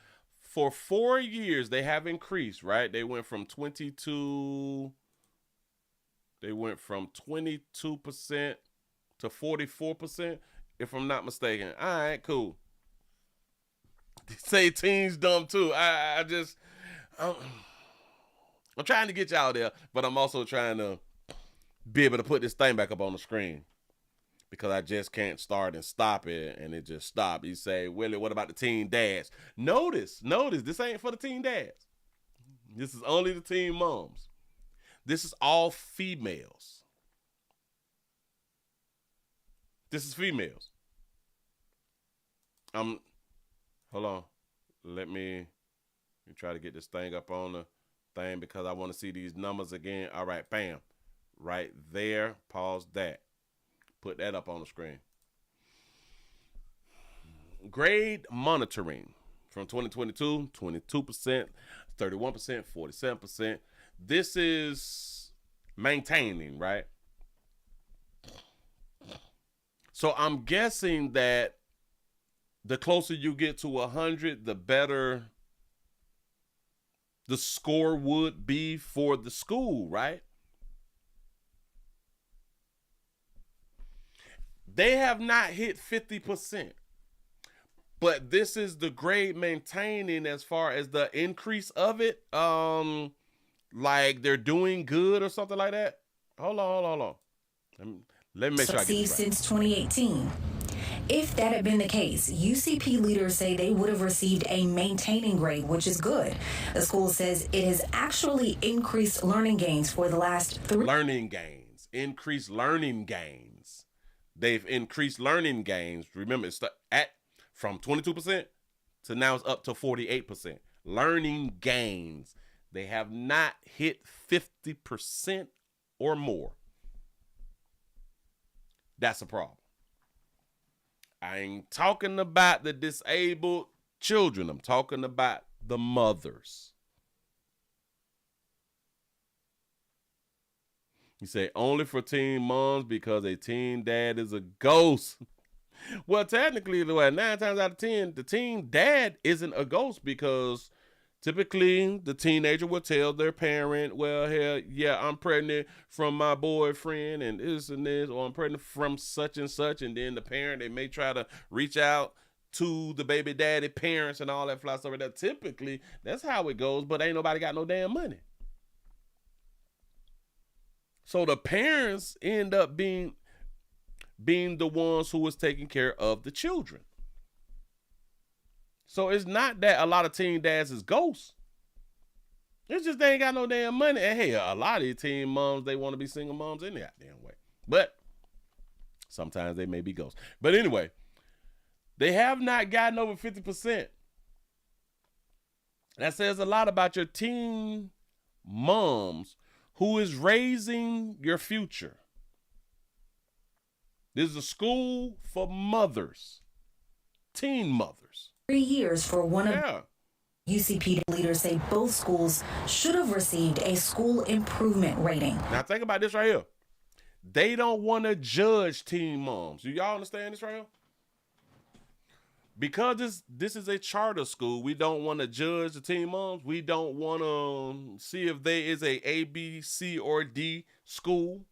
For 4 years, they have increased, right? They went from 22% to 44%, if I'm not mistaken. All right, cool. They say teens dumb too. I'm trying to get y'all there, but I'm also trying to be able to put this thing back up on the screen because I just can't start and stop it, and it just stopped. You say, Willie, what about the teen dads? Notice, this ain't for the teen dads. This is only the teen moms. This is all females. This is females. Hold on. Let me try to get this thing up on the thing because I want to see these numbers again. All right, bam. Right there. Pause that. Put that up on the screen. Grade monitoring from 2022, 22%, 31%, 47%. This is maintaining, right? So I'm guessing that the closer you get to 100, the better the score would be for the school, right? They have not hit 50%, but this is the grade maintaining as far as the increase of it. Like they're doing good or something like that. Hold on. Let me make sure I get this right. Since 2018. If that had been the case, UCP leaders say they would have received a maintaining grade, which is good. The school says it has actually increased learning gains for the last 3 increased learning gains. They've increased learning gains. Remember, it's from 22% to now it's up to 48%. Learning gains. They have not hit 50% or more. That's a problem. I ain't talking about the disabled children. I'm talking about the mothers. You say only for teen moms because a teen dad is a ghost. Well, technically, 9 times out of 10, the teen dad isn't a ghost because typically the teenager will tell their parent, well, hell, yeah, I'm pregnant from my boyfriend and this, or I'm pregnant from such and such. And then the parent, they may try to reach out to the baby daddy parents and all that fly stuff like that. Typically, that's how it goes, but ain't nobody got no damn money. So the parents end up being the ones who was taking care of the children. So it's not that a lot of teen dads is ghosts. It's just they ain't got no damn money. And hey, a lot of these teen moms, they want to be single moms in that damn way. But sometimes they may be ghosts. But anyway, they have not gotten over 50%. That says a lot about your teen moms who is raising your future. This is a school for mothers, teen mothers. 3 years for one of UCP leaders say both schools should have received a school improvement rating. Now think about this right here. They don't want to judge teen moms. Do y'all understand this right here? Because this is a charter school, we don't want to judge the teen moms. We don't want to see if there is a B, C, or D school.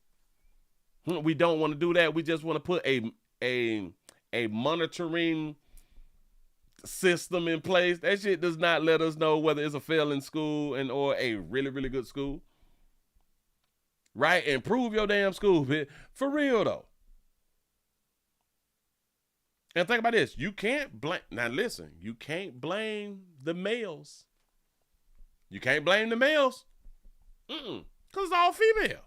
We don't want to do that. We just want to put a monitoring system in place. That shit does not let us know whether it's a failing school or a really, really good school. Right? Improve your damn school, bitch. For real, though. And think about this. You can't blame... Now, listen. You can't blame the males. You can't blame the males. Because it's all female.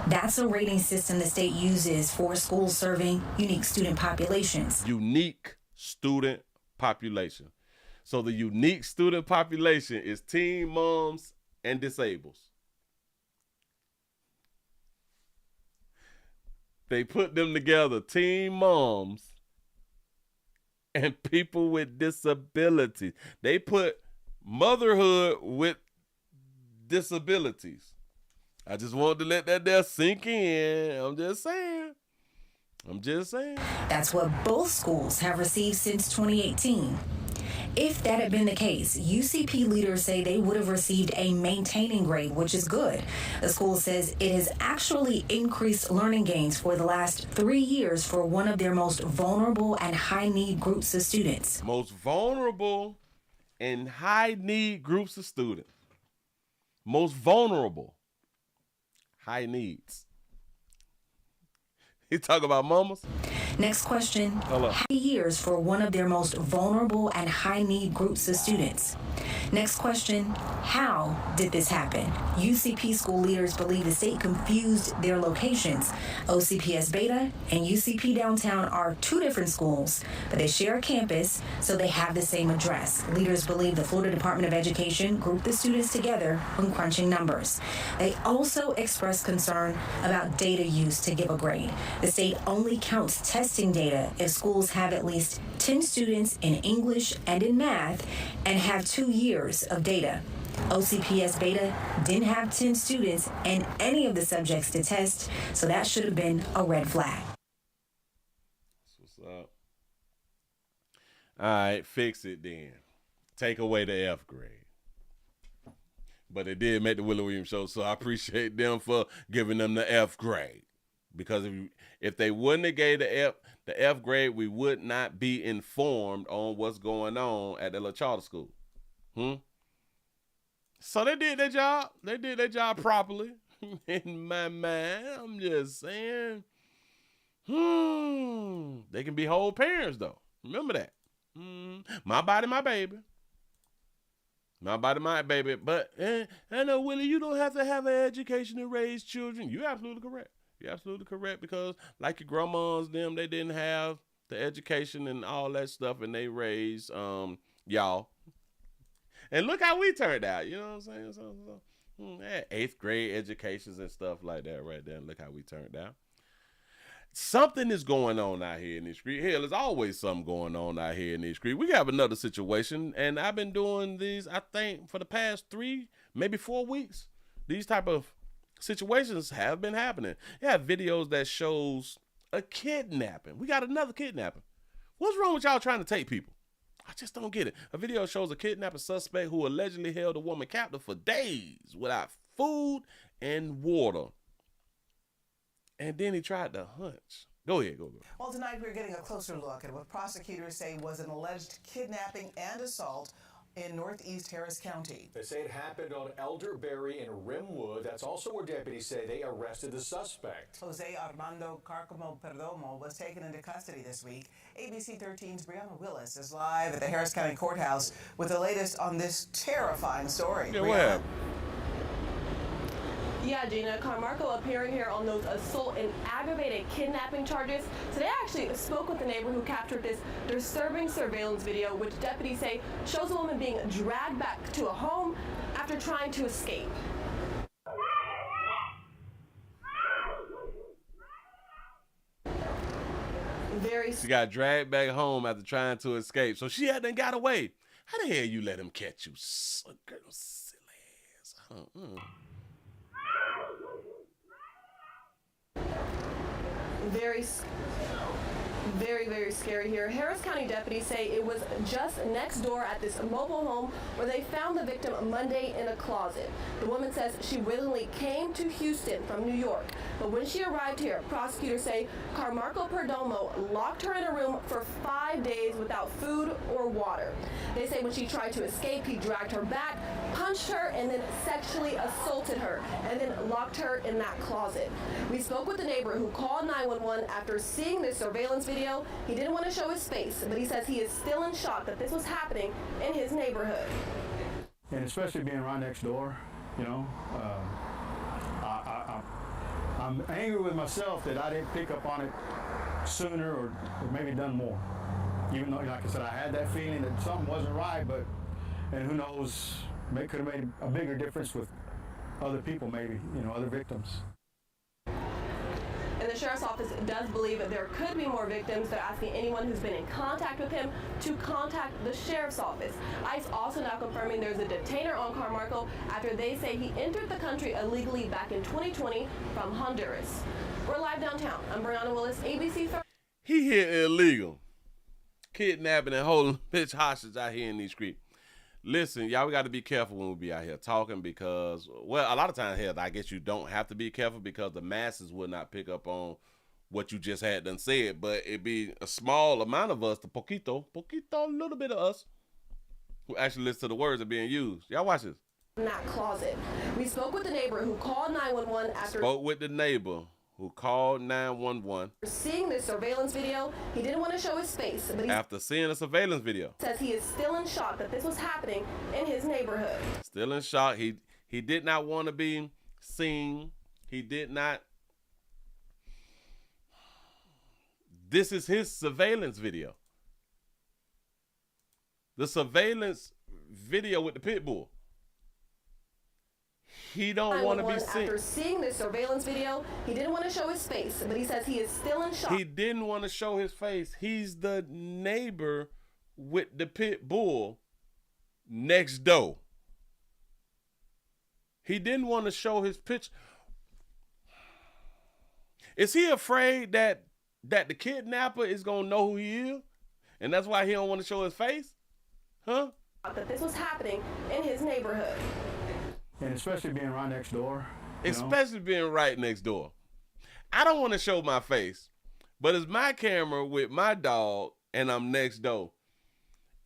That's a rating system the state uses for schools serving unique student populations. Unique student population. So the unique student population is teen moms and disables. They put them together, teen moms and people with disabilities. They put motherhood with disabilities. I just wanted to let that there sink in. I'm just saying. That's what both schools have received since 2018. If that had been the case, UCP leaders say they would have received a maintaining grade, which is good. The school says it has actually increased learning gains for the last 3 years for one of their most vulnerable and high-need groups of students. Most vulnerable and high-need groups of students. Most vulnerable, high needs. You talk about mamas? Next question. Happy years for one of their most vulnerable and high-need groups of students. Next question. How did this happen? UCP school leaders believe the state confused their locations. OCPS Beta and UCP Downtown are two different schools, but they share a campus, so they have the same address. Leaders believe the Florida Department of Education grouped the students together when crunching numbers. They also expressed concern about data used to give a grade. The state only counts testing data if schools have at least 10 students in English and in math and have 2 years of data. OCPS Beta didn't have 10 students in any of the subjects to test, so that should have been a red flag. That's what's up. All right, fix it then. Take away the F grade. But it did make the Willie Williams show, so I appreciate them for giving them the F grade. Because if they wouldn't have gave the F grade, we would not be informed on what's going on at the little charter school. So they did their job. They did their job properly. In my mind, I'm just saying. They can be whole parents, though. Remember that. My body, my baby. My body, my baby. But I know, Willie, you don't have to have an education to raise children. You're absolutely correct. You're absolutely correct, because like your grandmas, them, they didn't have the education and all that stuff, and they raised y'all. And look how we turned out, you know what I'm saying? So, 8th grade educations and stuff like that right there, and look how we turned out. Something is going on out here in these streets. Hell, there's always something going on out here in these streets. We have another situation, and I've been doing these, I think, for the past 3, maybe 4 weeks. These type of situations have been happening. You have videos that shows a kidnapping. We got another kidnapping. What's wrong with y'all trying to take people? I just don't get it. A video shows a kidnapping suspect who allegedly held a woman captive for days without food and water. And then he tried to hunch. Go ahead, go. Well, tonight we're getting a closer look at what prosecutors say was an alleged kidnapping and assault in northeast Harris County. They say it happened on Elderberry and Rimwood. That's also where deputies say they arrested the suspect. Jose Armando Carcamo Perdomo was taken into custody this week. ABC 13's Brianna Willis is live at the Harris County Courthouse with the latest on this terrifying story. Yeah, what happened? Yeah, Gina, Carmarco appearing here on those assault and aggravated kidnapping charges. Today I actually spoke with the neighbor who captured this disturbing surveillance video, which deputies say shows a woman being dragged back to a home after trying to escape. She got dragged back home after trying to escape. So she hadn't got away. How the hell you let him catch you? Girl, silly ass. Very scary here. Harris County deputies say it was just next door at this mobile home where they found the victim Monday in a closet. The woman says she willingly came to Houston from New York, but when she arrived here, prosecutors say Carmarco Perdomo locked her in a room for 5 days without food or water. They say when she tried to escape, he dragged her back, punched her, and then sexually assaulted her, and then locked her in that closet. We spoke with the neighbor who called 911 after seeing this surveillance video. He didn't want to show his face, but he says he is still in shock that this was happening in his neighborhood. And especially being right next door, you know, I'm angry with myself that I didn't pick up on it sooner or maybe done more. even though, like I said, I had that feeling that something wasn't right, and who knows, could have made a bigger difference with other people, maybe, other victims. And the sheriff's office does believe that there could be more victims. They're asking anyone who's been in contact with him to contact the sheriff's office. ICE also now confirming there's a detainer on Carmarco after they say he entered the country illegally back in 2020 from Honduras. We're live downtown. I'm Brianna Willis, ABC 30. He here illegal. Kidnapping and holding bitch hostage out here in these streets. Listen, y'all, we got to be careful when we be out here talking because, well, a lot of times, hell, I guess you don't have to be careful because the masses will not pick up on what you just had done said, but it be a small amount of us, the poquito, a little bit of us, who actually listen to the words that are being used. Y'all watch this. In that closet. We spoke with the neighbor who called 911 after... Spoke with the neighbor who called 911. Seeing this surveillance video, he didn't want to show his face, but he after seeing a surveillance video, says he is still in shock that this was happening in his neighborhood. Still in shock. He did not want to be seen. He did not. This is his surveillance video. The surveillance video with the pit bull. He don't want to be seen. After seeing this surveillance video, he didn't want to show his face, but he says he is still in shock. He didn't want to show his face. He's the neighbor with the pit bull next door. He didn't want to show his picture. Is he afraid that the kidnapper is going to know who he is? And that's why he don't want to show his face? Huh? That this was happening in his neighborhood. And especially being right next door. Especially being right next door. I don't want to show my face, but it's my camera with my dog and I'm next door.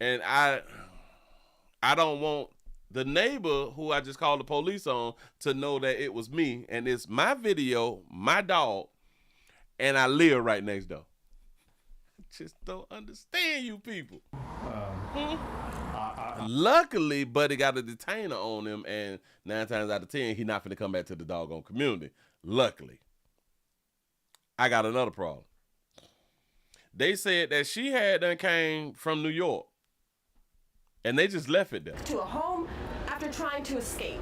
And I don't want the neighbor who I just called the police on to know that it was me and it's my video, my dog, and I live right next door. I just don't understand you people. Luckily, Buddy got a detainer on him, and 9 times out of 10, he not finna come back to the doggone community. Luckily. I got another problem. They said that she had done came from New York, and they just left it there. To a home after trying to escape.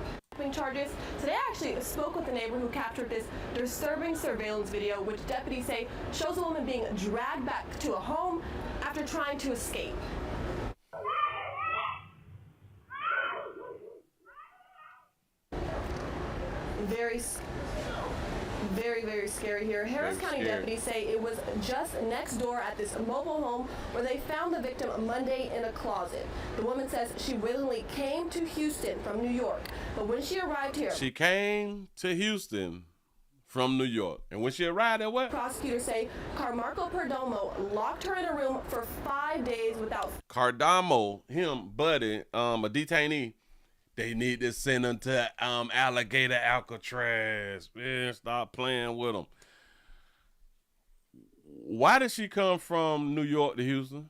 Charges. So they actually spoke with the neighbor who captured this disturbing surveillance video, which deputies say shows a woman being dragged back to a home after trying to escape. Very scary here. Harris County deputies say it was just next door at this mobile home where they found the victim Monday in a closet. The woman says she willingly came to Houston from New York, but when she arrived here... She came to Houston from New York, and when she arrived at what? Prosecutors say Carmarco Perdomo locked her in a room for 5 days without... Cardomo, him, Buddy, a detainee, they need to send him to Alligator Alcatraz. Man, stop playing with him. Why did she come from New York to Houston?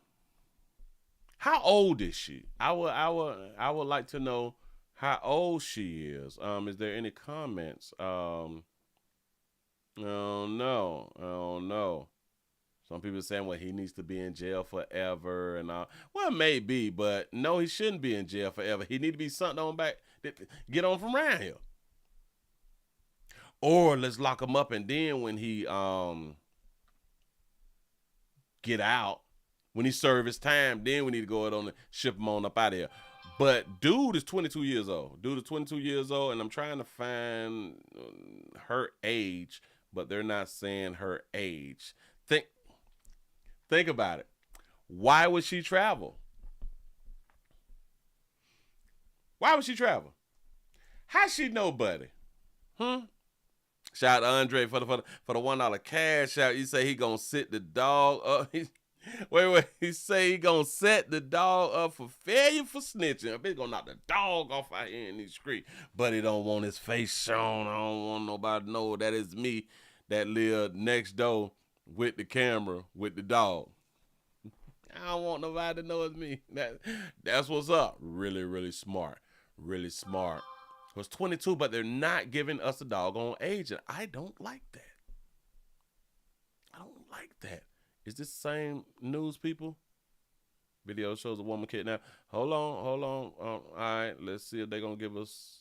How old is she? I would like to know how old she is. Is there any comments? I don't know. Some people are saying, well, he needs to be in jail forever and all. Well, maybe, but no, he shouldn't be in jail forever. He need to be something on back, get on from around here. Or let's lock him up, and then when he get out, when he serve his time, then we need to go ahead on and ship him on up out of here. But dude is 22 years old. And I'm trying to find her age, but they're not saying her age. Think about it. Why would she travel? How she know Buddy? Shout out to Andre for the $1 cash out. You say he gonna sit the dog up. Wait. He say he gonna set the dog up for failure for snitching. Bitch gonna knock the dog off out here in these streets. Buddy don't want his face shown. I don't want nobody to know that is me that live next door with the camera, with the dog. I don't want nobody to know it's me. That's what's up. Really smart. Was 22, but they're not giving us a doggone age, and I don't like that. Is this the same news, people? Video shows a woman kidnapped. Hold on. All right, let's see if they're going to give us.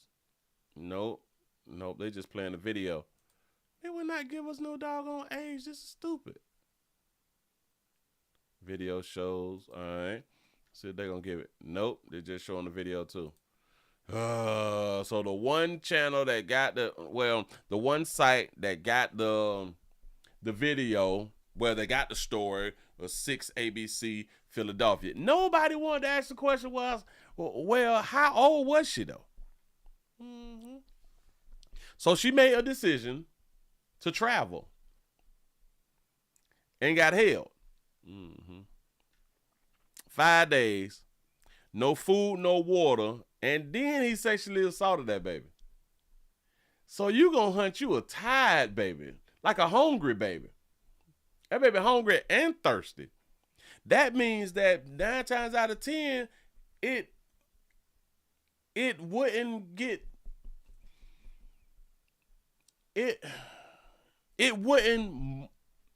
Nope. They just playing the video. They would not give us no doggone age. This is stupid. Video shows. All right. See if they're going to give it. Nope. They're just showing the video too. So the one channel that got the one site that got the video where they got the story was 6 ABC Philadelphia. Nobody wanted to ask the question was, well, how old was she though? So she made a decision to travel and got held. 5 days, no food, no water, and then he sexually assaulted that baby. So you gonna hunt you a tired baby, like a hungry baby. That baby hungry and thirsty. That means that 9 times out of 10, it wouldn't get it wouldn't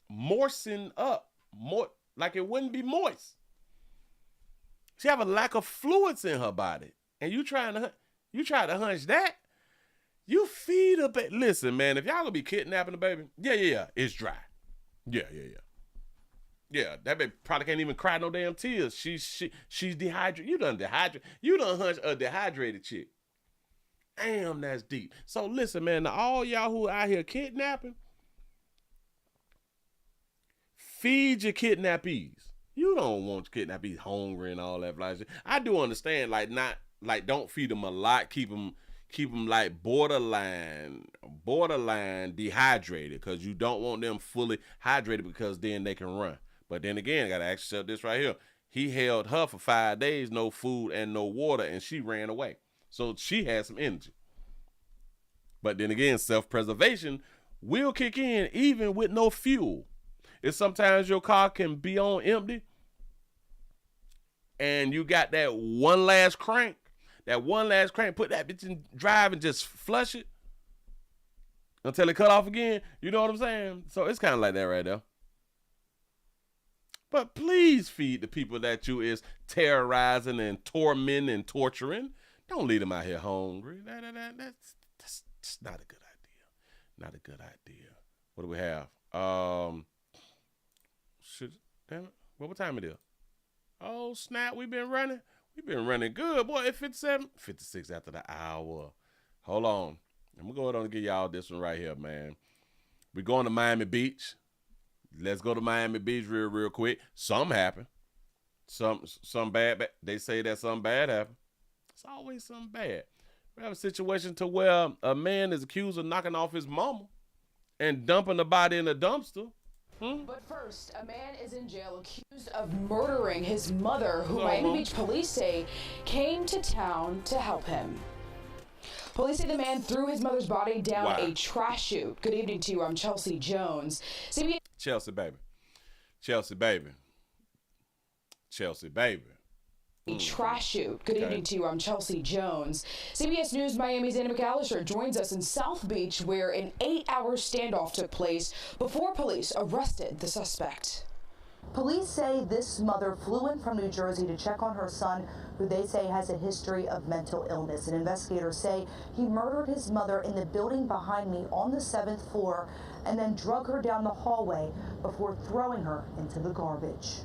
moisten up more, like it wouldn't be moist. She have a lack of fluids in her body, and you try to hunch that. You feed a baby. Listen, man, if y'all gonna be kidnapping a baby, yeah, it's dry. Yeah, that baby probably can't even cry no damn tears. She's dehydrated. You done hunch a dehydrated chick. Damn, that's deep. So listen, man, to all y'all who out here kidnapping, feed your kidnappees. You don't want your kidnappees hungry and all that. I do understand, don't feed them a lot. Keep them like borderline dehydrated, because you don't want them fully hydrated, because then they can run. But then again, I gotta ask yourself this right here. He held her for 5 days, no food and no water, and she ran away. So she had some energy. But then again, self-preservation will kick in even with no fuel. It's sometimes your car can be on empty and you got that one last crank. Put that bitch in drive and just flush it until it cut off again. You know what I'm saying? So it's kind of like that right there. But please feed the people that you is terrorizing and tormenting and torturing. Don't leave them out here hungry. That's just not a good idea. Not a good idea. What do we have? Damn it. What time it is? Oh, snap. We've been running good. Boy, it's 57:56 after the hour. Hold on. I'm going to go ahead and give y'all this one right here, man. We're going to Miami Beach. Let's go to Miami Beach real quick. Something happened. Some bad. They say that something bad happened. It's always something bad. We have a situation to where a man is accused of knocking off his mama and dumping the body in a dumpster. But first, a man is in jail accused of murdering his mother, who Miami Beach police say came to town to help him. Police say the man threw his mother's body down a trash chute. Good evening to you. I'm Chelsea Jones. Chelsea baby. A trash chute. Good evening to you. I'm Chelsea Jones. CBS News Miami's Anna McAllister joins us in South Beach, where an 8-hour standoff took place before police arrested the suspect. Police say this mother flew in from New Jersey to check on her son, who they say has a history of mental illness. And investigators say he murdered his mother in the building behind me on the 7th floor and then drug her down the hallway before throwing her into the garbage.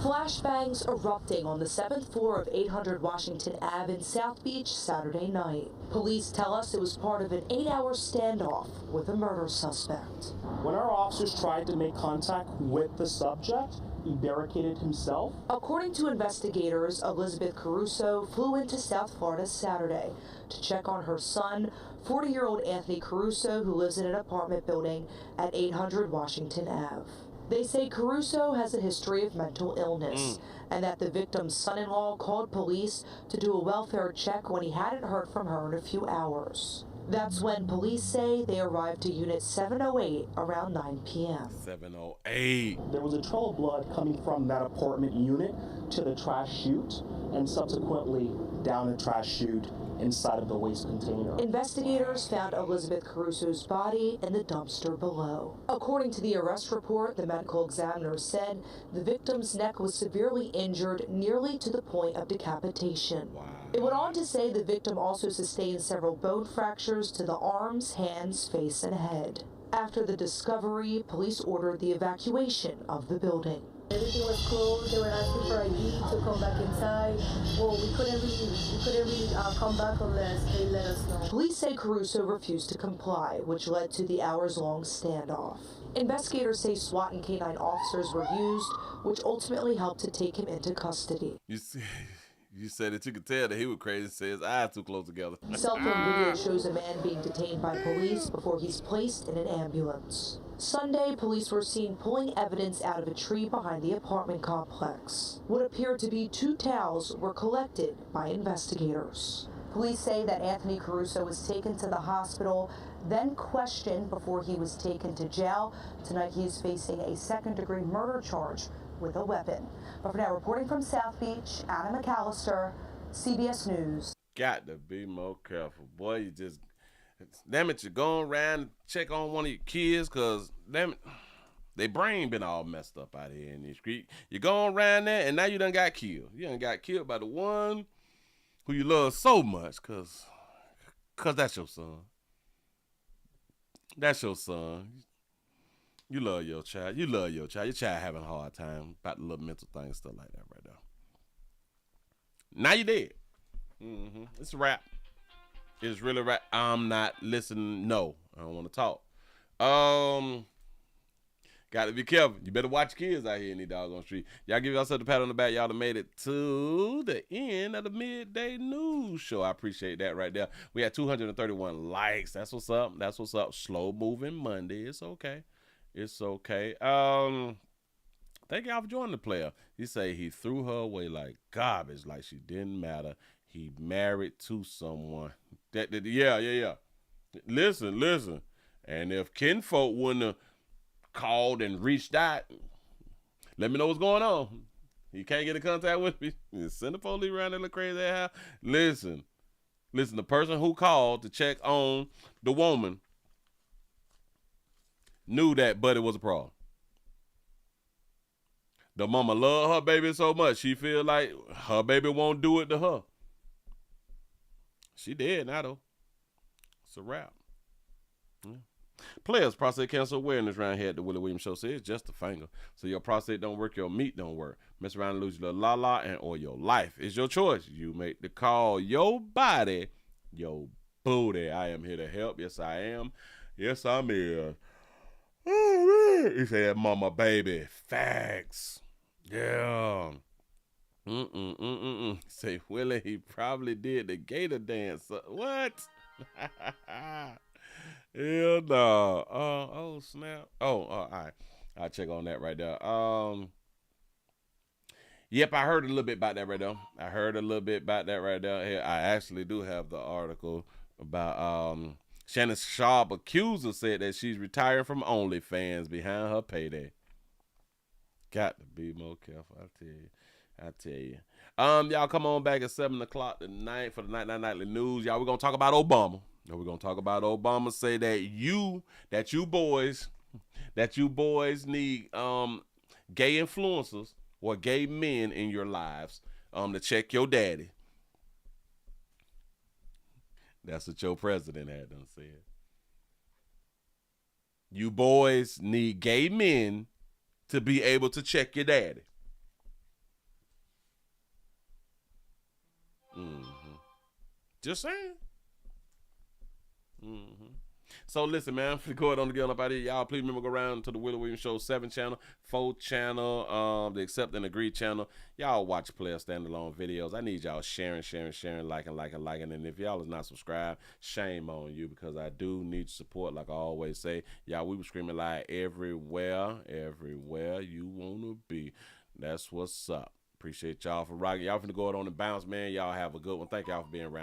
Flashbangs erupting on the 7th floor of 800 Washington Ave in South Beach Saturday night. Police tell us it was part of an 8-hour standoff with a murder suspect. When our officers tried to make contact with the subject, he barricaded himself. According to investigators, Elizabeth Caruso flew into South Florida Saturday to check on her son, 40-year-old Anthony Caruso, who lives in an apartment building at 800 Washington Ave. They say Caruso has a history of mental illness and that the victim's son-in-law called police to do a welfare check when he hadn't heard from her in a few hours. That's when police say they arrived to Unit 708 around 9 p.m. 708. There was a trail of blood coming from that apartment unit to the trash chute and subsequently down the trash chute inside of the waste container. Investigators found Elizabeth Caruso's body in the dumpster below. According to the arrest report, the medical examiner said the victim's neck was severely injured nearly to the point of decapitation. Wow. It went on to say the victim also sustained several bone fractures to the arms, hands, face, and head. After the discovery, police ordered the evacuation of the building. Everything was closed. They were asking for ID to come back inside. Well, we couldn't really come back unless they let us know. Police say Caruso refused to comply, which led to the hours-long standoff. Investigators say SWAT and K-9 officers were used, which ultimately helped to take him into custody. You said that you could tell that he was crazy and said his eyes too close together. Cell phone video shows a man being detained by police before he's placed in an ambulance. Sunday, police were seen pulling evidence out of a tree behind the apartment complex. What appeared to be 2 towels were collected by investigators. Police say that Anthony Caruso was taken to the hospital, then questioned before he was taken to jail. Tonight, he is facing a second-degree murder charge with a weapon. But for now, reporting from South Beach, Anna McAllister, CBS News. Got to be more careful. Boy, you just, damn it, you're going around and check on one of your kids because, damn it, their brain been all messed up out here in the street. You're going around there and now you done got killed. You done got killed by the one who you love so much because that's your son. That's your son. You love your child. You love your child. Your child having a hard time about the little mental things, stuff like that right there. Now you dead. It's a wrap. It's really rap. I'm not listening. No, I don't want to talk. Got to be careful. You better watch your kids out here in these doggone street. Y'all give yourself a pat on the back. Y'all have made it to the end of the midday news show. I appreciate that right there. We had 231 likes. That's what's up. That's what's up. Slow moving Monday. It's okay. It's okay. Thank y'all for joining the player. He say he threw her away like garbage, like she didn't matter. He married to someone. Yeah. Listen. And if kinfolk wouldn't have called and reached out, let me know what's going on. You can't get in contact with me. Send the police around that little crazy house. Listen. The person who called to check on the woman knew that Buddy was a problem. The mama love her baby so much, she feel like her baby won't do it to her. She dead now, though. It's a wrap. Yeah. Players, prostate cancer awareness around here at the Willie Williams Show says just a finger. So your prostate don't work, your meat don't work. Mess around and lose your la-la and or your life. It's your choice. You make the call. Your body, your booty. I am here to help. Yes, I am. Yes, I'm here. Oh, man. He said, mama, baby, facts. Yeah. Say, Willie, he probably did the gator dance. What? Hell no. Oh, snap. All right. I'll check on that right there. Yep, I heard a little bit about that right there. Here, I actually do have the article about Shannon Sharp accuser said that she's retiring from OnlyFans behind her payday. Got to be more careful, I tell you. Y'all come on back at 7 o'clock tonight for the Nightly News. Y'all, we're gonna talk about Obama. We're gonna talk about Obama. Say that you boys need gay influencers or gay men in your lives to check your daddy. That's what your president had done said. You boys need gay men to be able to check your daddy. Just saying. So listen, man, I'm going on to get up out of here. Y'all, please remember, go around to the Willie Williams Show 7 channel, 4 channel, the Accept and Agree channel. Y'all watch player standalone videos. I need y'all sharing, liking. And if y'all is not subscribed, shame on you, because I do need your support, like I always say. Y'all, we were screaming like everywhere you want to be. That's what's up. Appreciate y'all for rocking. Y'all finna go out on the bounce, man. Y'all have a good one. Thank y'all for being around.